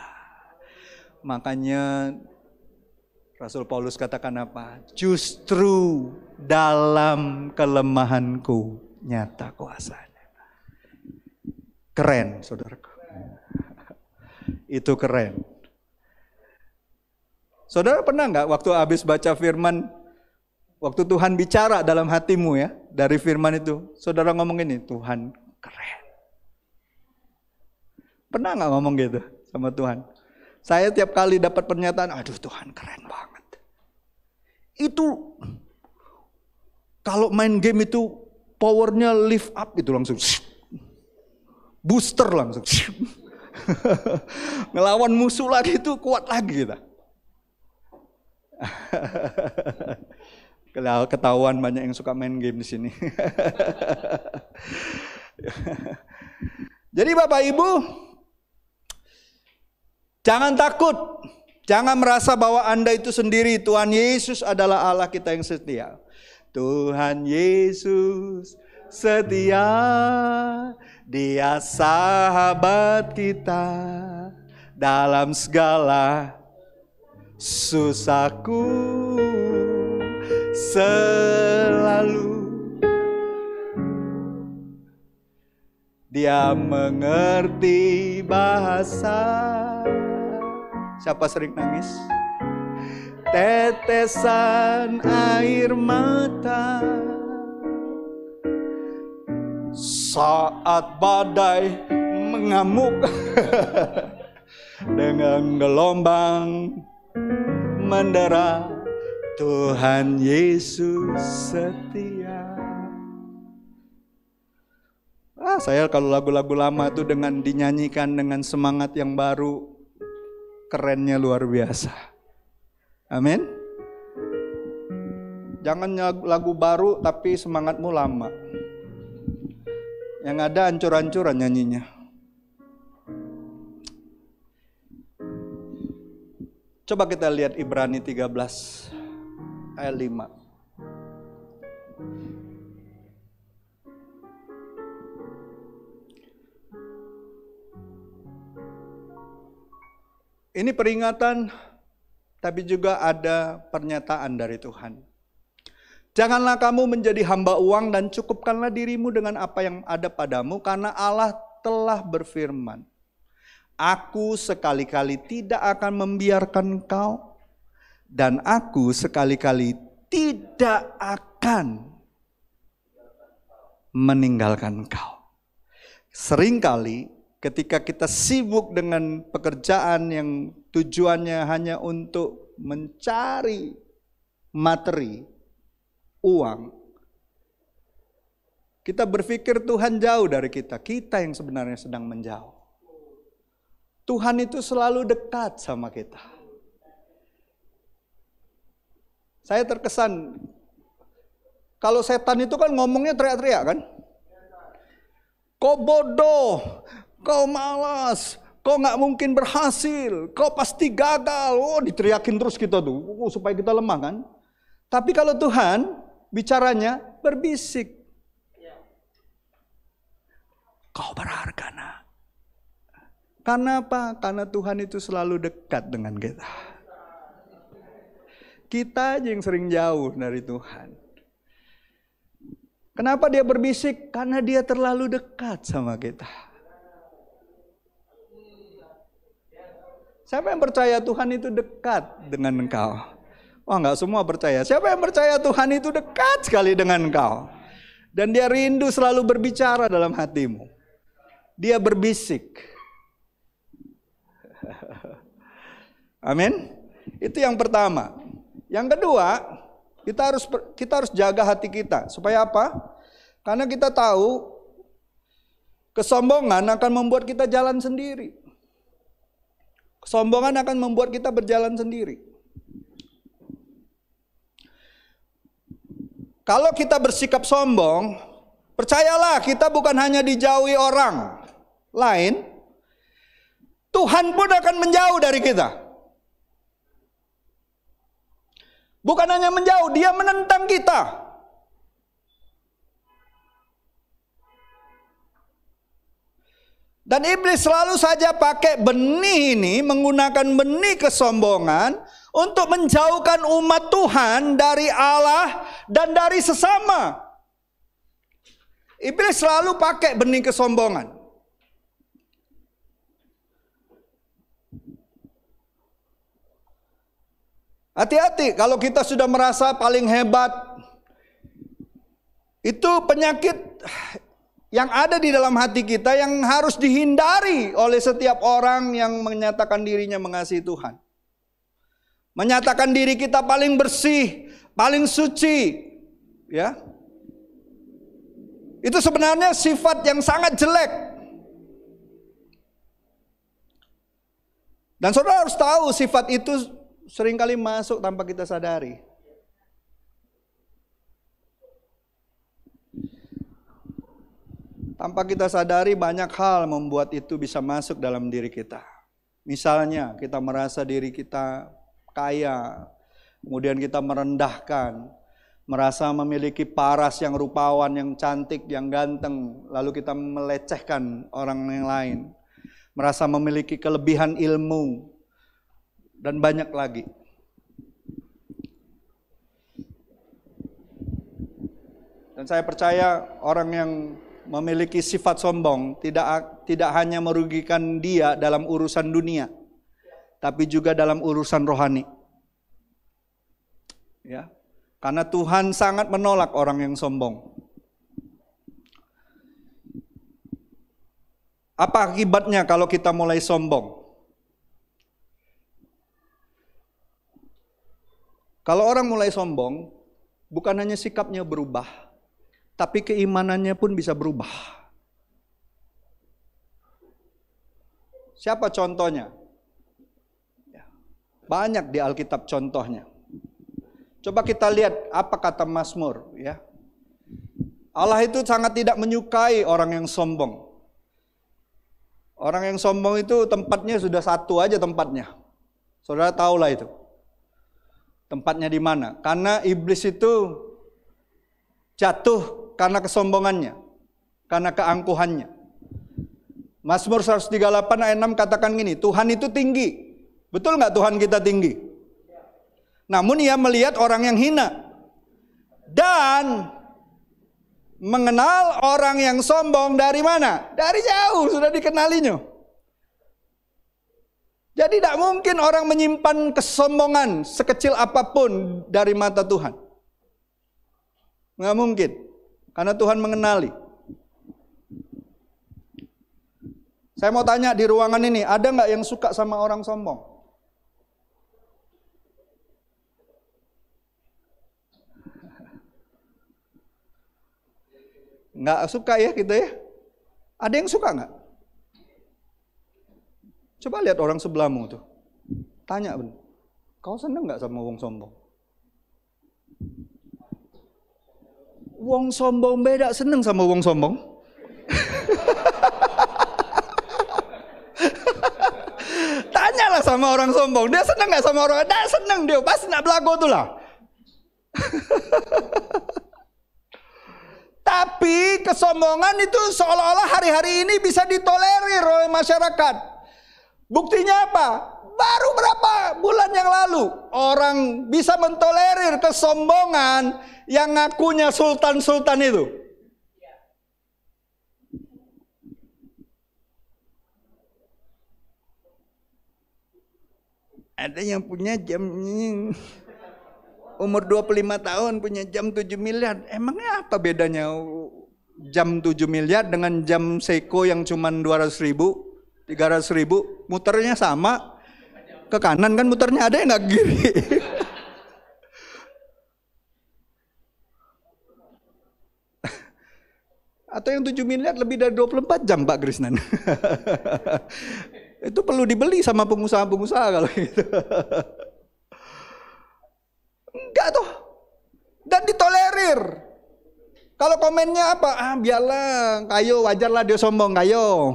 Makanya Rasul Paulus katakan apa? Justru dalam kelemahanku nyata kuasanya. Keren, saudaraku. Itu keren. Saudara pernah nggak waktu habis baca firman, waktu Tuhan bicara dalam hatimu ya, dari firman itu, saudara ngomong ini, Tuhan keren. Pernah nggak ngomong gitu sama Tuhan? Saya tiap kali dapat pernyataan, aduh Tuhan keren banget. Itu kalau main game itu powernya lift up itu langsung, booster langsung. Ngelawan musuh lagi itu kuat lagi kita. Ketahuan banyak yang suka main game di sini. Jadi Bapak Ibu, jangan takut, jangan merasa bahwa Anda itu sendiri. Tuhan Yesus adalah Allah kita yang setia. Tuhan Yesus setia, Dia sahabat kita dalam segala susahku, selalu Dia mengerti bahasa. Siapa sering nangis? Tetesan air mata saat badai mengamuk. dengan gelombang mendera, Tuhan Yesus setia. Saya kalau lagu-lagu lama itu dengan dinyanyikan dengan semangat yang baru, kerennya luar biasa. Amin. Jangan lagu baru tapi semangatmu lama. Yang ada ancur-ancuran nyanyinya. Coba kita lihat Ibrani 13 ayat 5. Ini peringatan, tapi juga ada pernyataan dari Tuhan. Janganlah kamu menjadi hamba uang dan cukupkanlah dirimu dengan apa yang ada padamu, karena Allah telah berfirman, Aku sekali-kali tidak akan membiarkan kau, dan aku sekali-kali tidak akan meninggalkan kau. Seringkali ketika kita sibuk dengan pekerjaan yang tujuannya hanya untuk mencari materi, uang, kita berpikir Tuhan jauh dari kita. Kita yang sebenarnya sedang menjauh. Tuhan itu selalu dekat sama kita. Saya terkesan, kalau setan itu kan ngomongnya teriak-teriak kan? Kau bodoh, kau malas, kau gak mungkin berhasil, kau pasti gagal. Oh, diteriakin terus kita tuh, supaya kita lemah kan. Tapi kalau Tuhan bicaranya berbisik. Kau berharga nak. Karena apa? Karena Tuhan itu selalu dekat dengan kita. Kita aja yang sering jauh dari Tuhan. Kenapa dia berbisik? Karena dia terlalu dekat sama kita. Siapa yang percaya Tuhan itu dekat dengan engkau? Wah, enggak semua percaya. Siapa yang percaya Tuhan itu dekat sekali dengan engkau? Dan dia rindu selalu berbicara dalam hatimu. Dia berbisik. Amin. Itu yang pertama. Yang kedua, kita harus jaga hati kita. Supaya apa? Karena kita tahu kesombongan akan membuat kita jalan sendiri. Kesombongan akan membuat kita berjalan sendiri. Kalau kita bersikap sombong, percayalah kita bukan hanya dijauhi orang lain, Tuhan pun akan menjauh dari kita. Bukan hanya menjauh, dia menentang kita. Dan iblis selalu saja pakai benih ini, menggunakan benih kesombongan untuk menjauhkan umat Tuhan dari Allah dan dari sesama. Iblis selalu pakai benih kesombongan. Hati-hati kalau kita sudah merasa paling hebat. Itu penyakit yang ada di dalam hati kita yang harus dihindari oleh setiap orang yang menyatakan dirinya mengasihi Tuhan. Menyatakan diri kita paling bersih, paling suci, ya. Itu sebenarnya sifat yang sangat jelek. Dan saudara harus tahu sifat itu seringkali masuk tanpa kita sadari. Tanpa kita sadari banyak hal membuat itu bisa masuk dalam diri kita. Misalnya kita merasa diri kita kaya, kemudian kita merendahkan, merasa memiliki paras yang rupawan, yang cantik, yang ganteng, lalu kita melecehkan orang yang lain. Merasa memiliki kelebihan ilmu, dan banyak lagi. Dan saya percaya orang yang memiliki sifat sombong tidak hanya merugikan dia dalam urusan dunia, tapi juga dalam urusan rohani. Ya, karena Tuhan sangat menolak orang yang sombong. Apa akibatnya kalau kita mulai sombong? Kalau orang mulai sombong, bukan hanya sikapnya berubah, tapi keimanannya pun bisa berubah. Siapa contohnya? Banyak di Alkitab contohnya. Coba kita lihat apa kata Mazmur, ya. Allah itu sangat tidak menyukai orang yang sombong. Orang yang sombong itu tempatnya sudah satu aja tempatnya. Saudara tahulah itu. Tempatnya di mana? Karena iblis itu jatuh karena kesombongannya, karena keangkuhannya. Mazmur 138 ayat 6 katakan gini, Tuhan itu tinggi. Betul nggak Tuhan kita tinggi? Namun ia melihat orang yang hina. Dan mengenal orang yang sombong dari mana? Dari jauh sudah dikenalinya. Jadi tidak mungkin orang menyimpan kesombongan sekecil apapun dari mata Tuhan. Nggak mungkin. Karena Tuhan mengenali. Saya mau tanya di ruangan ini, ada nggak yang suka sama orang sombong? Nggak suka ya gitu ya? Ada yang suka nggak? Coba lihat orang sebelahmu tuh. Tanya, kau seneng nggak sama wong sombong? Wong sombong beda seneng sama wong sombong. Tanyalah sama orang sombong, dia seneng nggak sama orang? Dia seneng dia, pasti nak belago tuh lah. Tapi kesombongan itu seolah-olah hari-hari ini bisa ditolerir oleh masyarakat. Buktinya apa? Baru berapa bulan yang lalu orang bisa mentolerir kesombongan yang ngakunya sultan-sultan itu. Ada yang punya jam umur 25 tahun punya jam 7 miliar. Emangnya apa bedanya jam 7 miliar dengan jam Seiko yang cuma 200 ribu? 300 ribu, muternya sama, ke kanan kan muternya, ada yang nggak kiri. Atau yang 7 miliar lebih dari 24 jam Pak Krisnan. Itu perlu dibeli sama pengusaha-pengusaha kalau gitu. Enggak tuh. Dan ditolerir. Kalau komennya apa? Biarlah, kayo wajarlah dia sombong, kayo.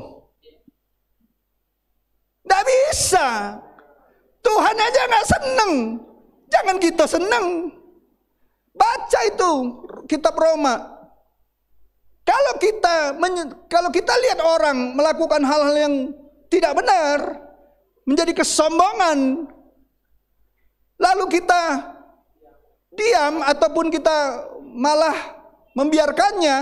Nggak bisa. Tuhan aja nggak seneng. Jangan kita seneng. Baca itu kitab Roma. Kalau kita lihat orang melakukan hal-hal yang tidak benar, menjadi kesombongan, lalu kita diam ataupun kita malah membiarkannya,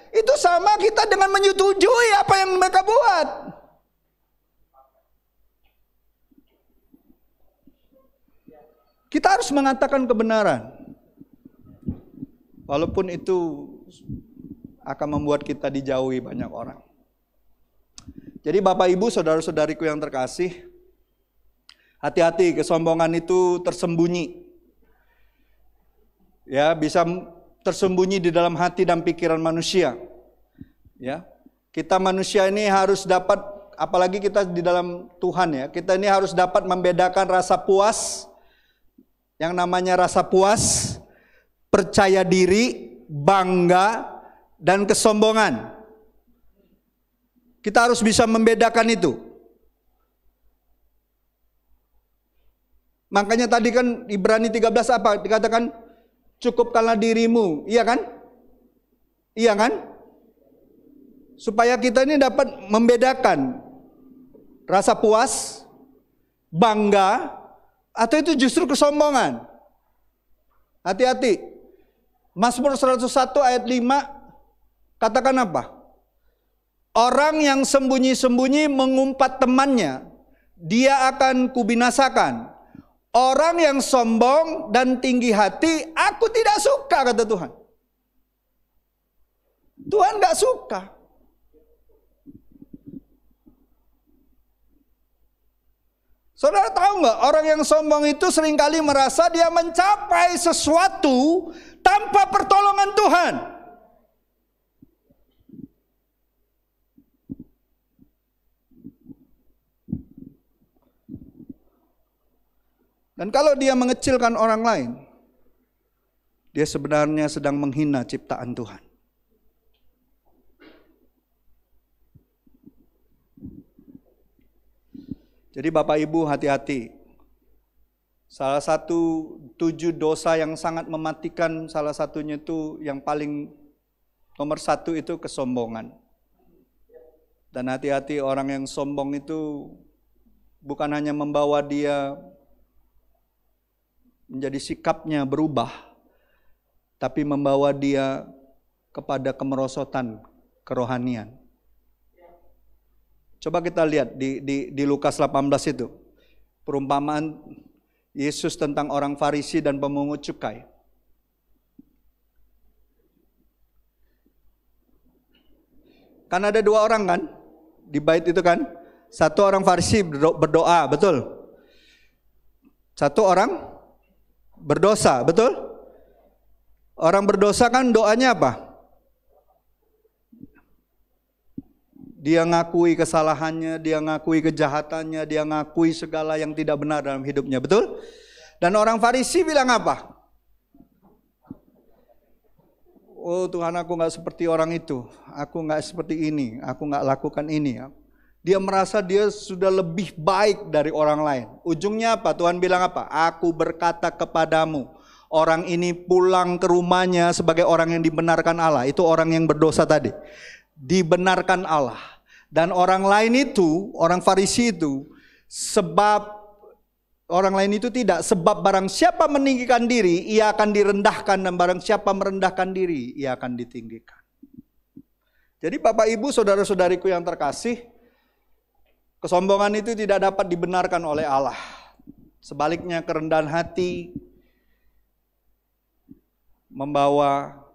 itu sama kita dengan menyetujui apa yang mereka buat. Kita harus mengatakan kebenaran. Walaupun itu akan membuat kita dijauhi banyak orang. Jadi Bapak Ibu, saudara-saudariku yang terkasih, hati-hati, kesombongan itu tersembunyi. Ya, bisa tersembunyi di dalam hati dan pikiran manusia. Ya. Kita manusia ini harus dapat, apalagi kita di dalam Tuhan ya, kita ini harus dapat membedakan rasa puas, yang namanya rasa puas, percaya diri, bangga, dan kesombongan. Kita harus bisa membedakan itu. Makanya tadi kan Ibrani 13 apa? Dikatakan cukupkanlah dirimu, iya kan? Iya kan? Supaya kita ini dapat membedakan rasa puas, bangga, atau itu justru kesombongan. Hati-hati. Mazmur 101 ayat 5 katakan apa? Orang yang sembunyi-sembunyi mengumpat temannya, dia akan kubinasakan. Orang yang sombong dan tinggi hati, aku tidak suka, kata Tuhan. Tuhan gak suka. Saudara tahu nggak, orang yang sombong itu seringkali merasa dia mencapai sesuatu tanpa pertolongan Tuhan. Dan kalau dia mengecilkan orang lain, dia sebenarnya sedang menghina ciptaan Tuhan. Jadi Bapak Ibu hati-hati. Salah satu 7 dosa yang sangat mematikan, salah satunya itu yang paling nomor 1 itu kesombongan. Dan hati-hati, orang yang sombong itu bukan hanya membawa dia menjadi sikapnya berubah, tapi membawa dia kepada kemerosotan kerohanian. Coba kita lihat di Lukas 18 itu. Perumpamaan Yesus tentang orang Farisi dan pemungut cukai. Kan ada 2 orang kan di bait itu kan. Satu orang Farisi berdoa, betul? Satu orang berdosa, betul? Orang berdosa kan doanya apa? Dia ngakui kesalahannya, dia ngakui kejahatannya, dia ngakui segala yang tidak benar dalam hidupnya, betul? Dan orang Farisi bilang apa? Oh Tuhan, aku gak seperti orang itu, aku gak seperti ini, aku gak lakukan ini. Dia merasa dia sudah lebih baik dari orang lain. Ujungnya apa? Tuhan bilang apa? Aku berkata kepadamu, orang ini pulang ke rumahnya sebagai orang yang dibenarkan Allah. Itu orang yang berdosa tadi. Dibenarkan Allah. Dan orang lain itu, orang Farisi itu, sebab orang lain itu tidak, sebab barang siapa meninggikan diri, ia akan direndahkan, dan barang siapa merendahkan diri, ia akan ditinggikan. Jadi Bapak Ibu, saudara-saudariku yang terkasih, kesombongan itu tidak dapat dibenarkan oleh Allah. Sebaliknya kerendahan hati membawa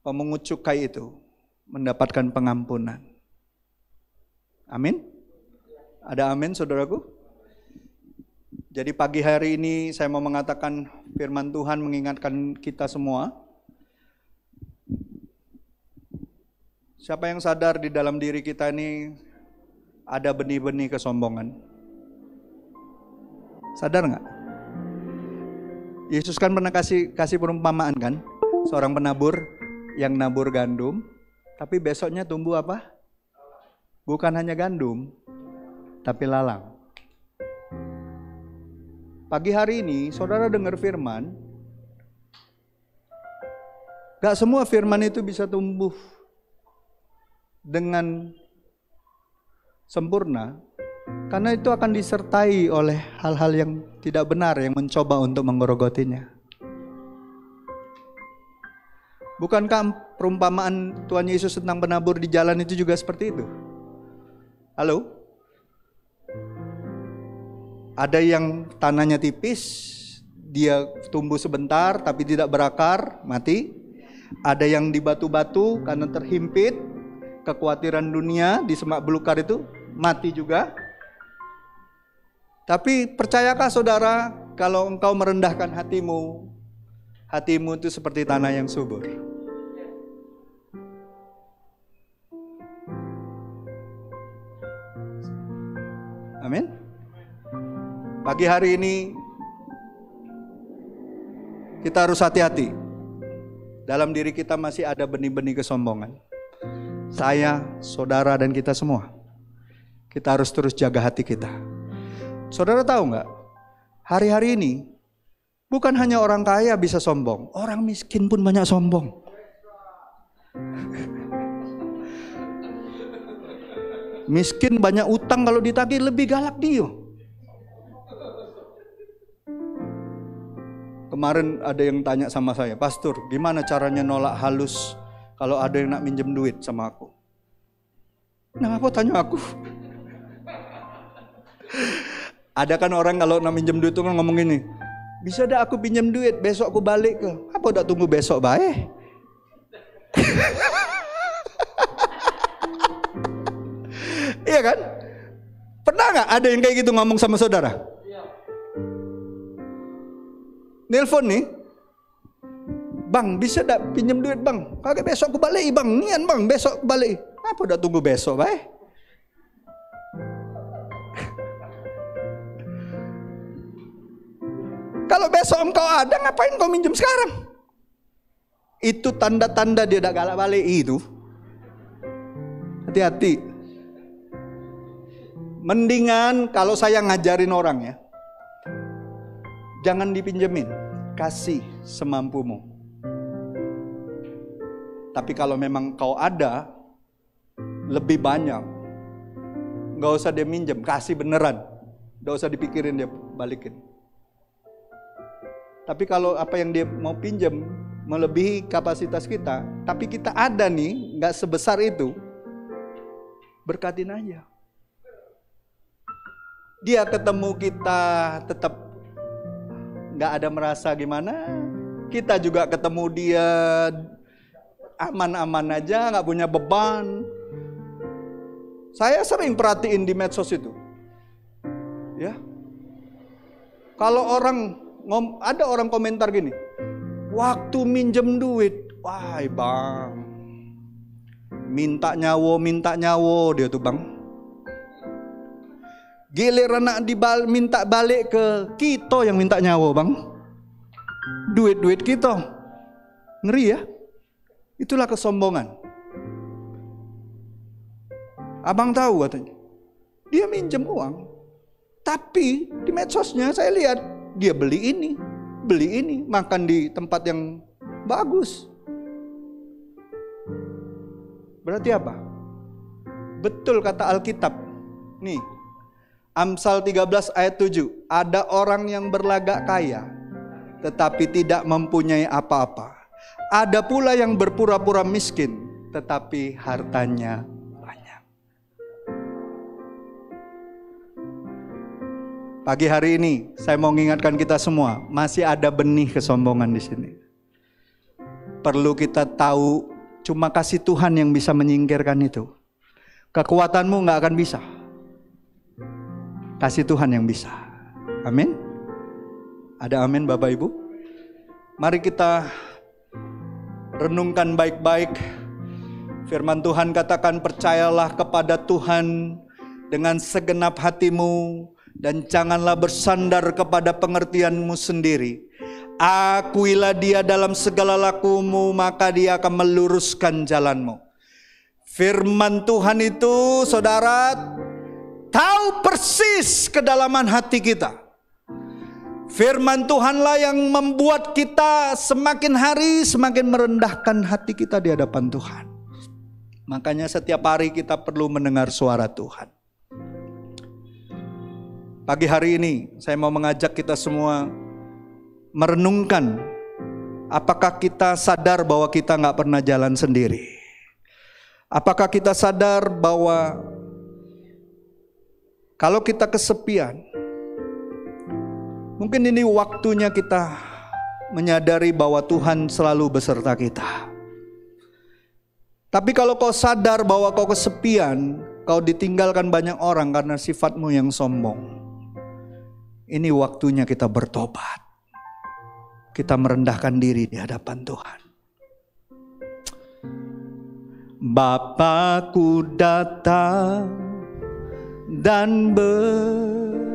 pemungut cukai itu mendapatkan pengampunan. Amin? Ada amin saudaraku? Jadi pagi hari ini saya mau mengatakan firman Tuhan mengingatkan kita semua. Siapa yang sadar di dalam diri kita ini ada benih-benih kesombongan? Sadar nggak? Yesus kan pernah kasih perumpamaan kan? Seorang penabur yang nabur gandum, tapi besoknya tumbuh apa? Bukan hanya gandum, tapi lalang. Pagi hari ini, saudara dengar firman. Gak semua firman itu bisa tumbuh dengan sempurna, karena itu akan disertai oleh hal-hal yang tidak benar yang mencoba untuk menggerogotinya. Bukankah perumpamaan Tuhan Yesus tentang penabur di jalan itu juga seperti itu? Halo? Ada yang tanahnya tipis, dia tumbuh sebentar tapi tidak berakar, mati. Ada yang di batu-batu karena terhimpit, kekhawatiran dunia di semak belukar itu, mati juga. Tapi percayakah saudara, kalau engkau merendahkan hatimu, hatimu itu seperti tanah yang subur. Amin. Pagi hari ini kita harus hati-hati. Dalam diri kita masih ada benih-benih kesombongan. Saya, saudara dan kita semua, kita harus terus jaga hati kita. Saudara tahu nggak? Hari-hari ini bukan hanya orang kaya bisa sombong, orang miskin pun banyak sombong. Miskin banyak utang, kalau ditagih lebih galak dia. Kemarin ada yang tanya sama saya, Pastor, gimana caranya nolak halus kalau ada yang nak minjem duit sama aku? Nah, apa tanya aku? Ada kan orang kalau nak minjem duit itu kan ngomong gini, bisa dah aku pinjam duit, besok aku balik ke. Apa udah tunggu besok baik? Iya kan? Pernah nggak ada yang kayak gitu ngomong sama saudara? Nelpon nih, bang bisa tak pinjam duit bang? Kagak, besok aku balik bang, nian bang besok balik. Apa udah tunggu besok baik? Kalau besok engkau ada, ngapain kau minjem sekarang? Itu tanda-tanda dia udah galak balik itu. Hati-hati. Mendingan kalau saya ngajarin orang ya, jangan dipinjemin, kasih semampumu. Tapi kalau memang kau ada lebih banyak, gak usah dia minjem, kasih beneran. Gak usah dipikirin dia balikin. Tapi kalau apa yang dia mau pinjam melebihi kapasitas kita, tapi kita ada nih, gak sebesar itu, berkatin aja. Dia ketemu kita tetap gak ada merasa gimana, kita juga ketemu dia aman-aman aja, gak punya beban. Saya sering perhatiin di medsos itu, ya. Kalau ada orang komentar gini, waktu minjem duit, wah bang, minta nyawo dia tuh bang. Giliran minta balik ke kita yang minta nyawo bang, duit kita, ngeri ya. Itulah kesombongan. Abang tahu katanya, dia minjem uang, tapi di medsosnya saya lihat dia beli ini, makan di tempat yang bagus. Berarti apa? Betul kata Alkitab. Nih, Amsal 13 ayat 7. Ada orang yang berlagak kaya, tetapi tidak mempunyai apa-apa. Ada pula yang berpura-pura miskin, tetapi hartanya banyak. Pagi hari ini saya mau mengingatkan kita semua, masih ada benih kesombongan di sini. Perlu kita tahu, cuma kasih Tuhan yang bisa menyingkirkan itu. Kekuatanmu gak akan bisa. Kasih Tuhan yang bisa. Amin. Ada amin Bapak Ibu? Mari kita renungkan baik-baik. Firman Tuhan katakan, percayalah kepada Tuhan dengan segenap hatimu dan janganlah bersandar kepada pengertianmu sendiri. Akuilah dia dalam segala lakumu, maka dia akan meluruskan jalanmu. Firman Tuhan itu, saudara, tahu persis kedalaman hati kita. Firman Tuhanlah yang membuat kita semakin hari semakin merendahkan hati kita di hadapan Tuhan. Makanya setiap hari kita perlu mendengar suara Tuhan. Pagi hari ini saya mau mengajak kita semua merenungkan, apakah kita sadar bahwa kita gak pernah jalan sendiri? Apakah kita sadar bahwa kalau kita kesepian, mungkin ini waktunya kita menyadari bahwa Tuhan selalu beserta kita. Tapi kalau kau sadar bahwa kau kesepian, kau ditinggalkan banyak orang karena sifatmu yang sombong, ini waktunya kita bertobat. Kita merendahkan diri di hadapan Tuhan. Bapakku datang dan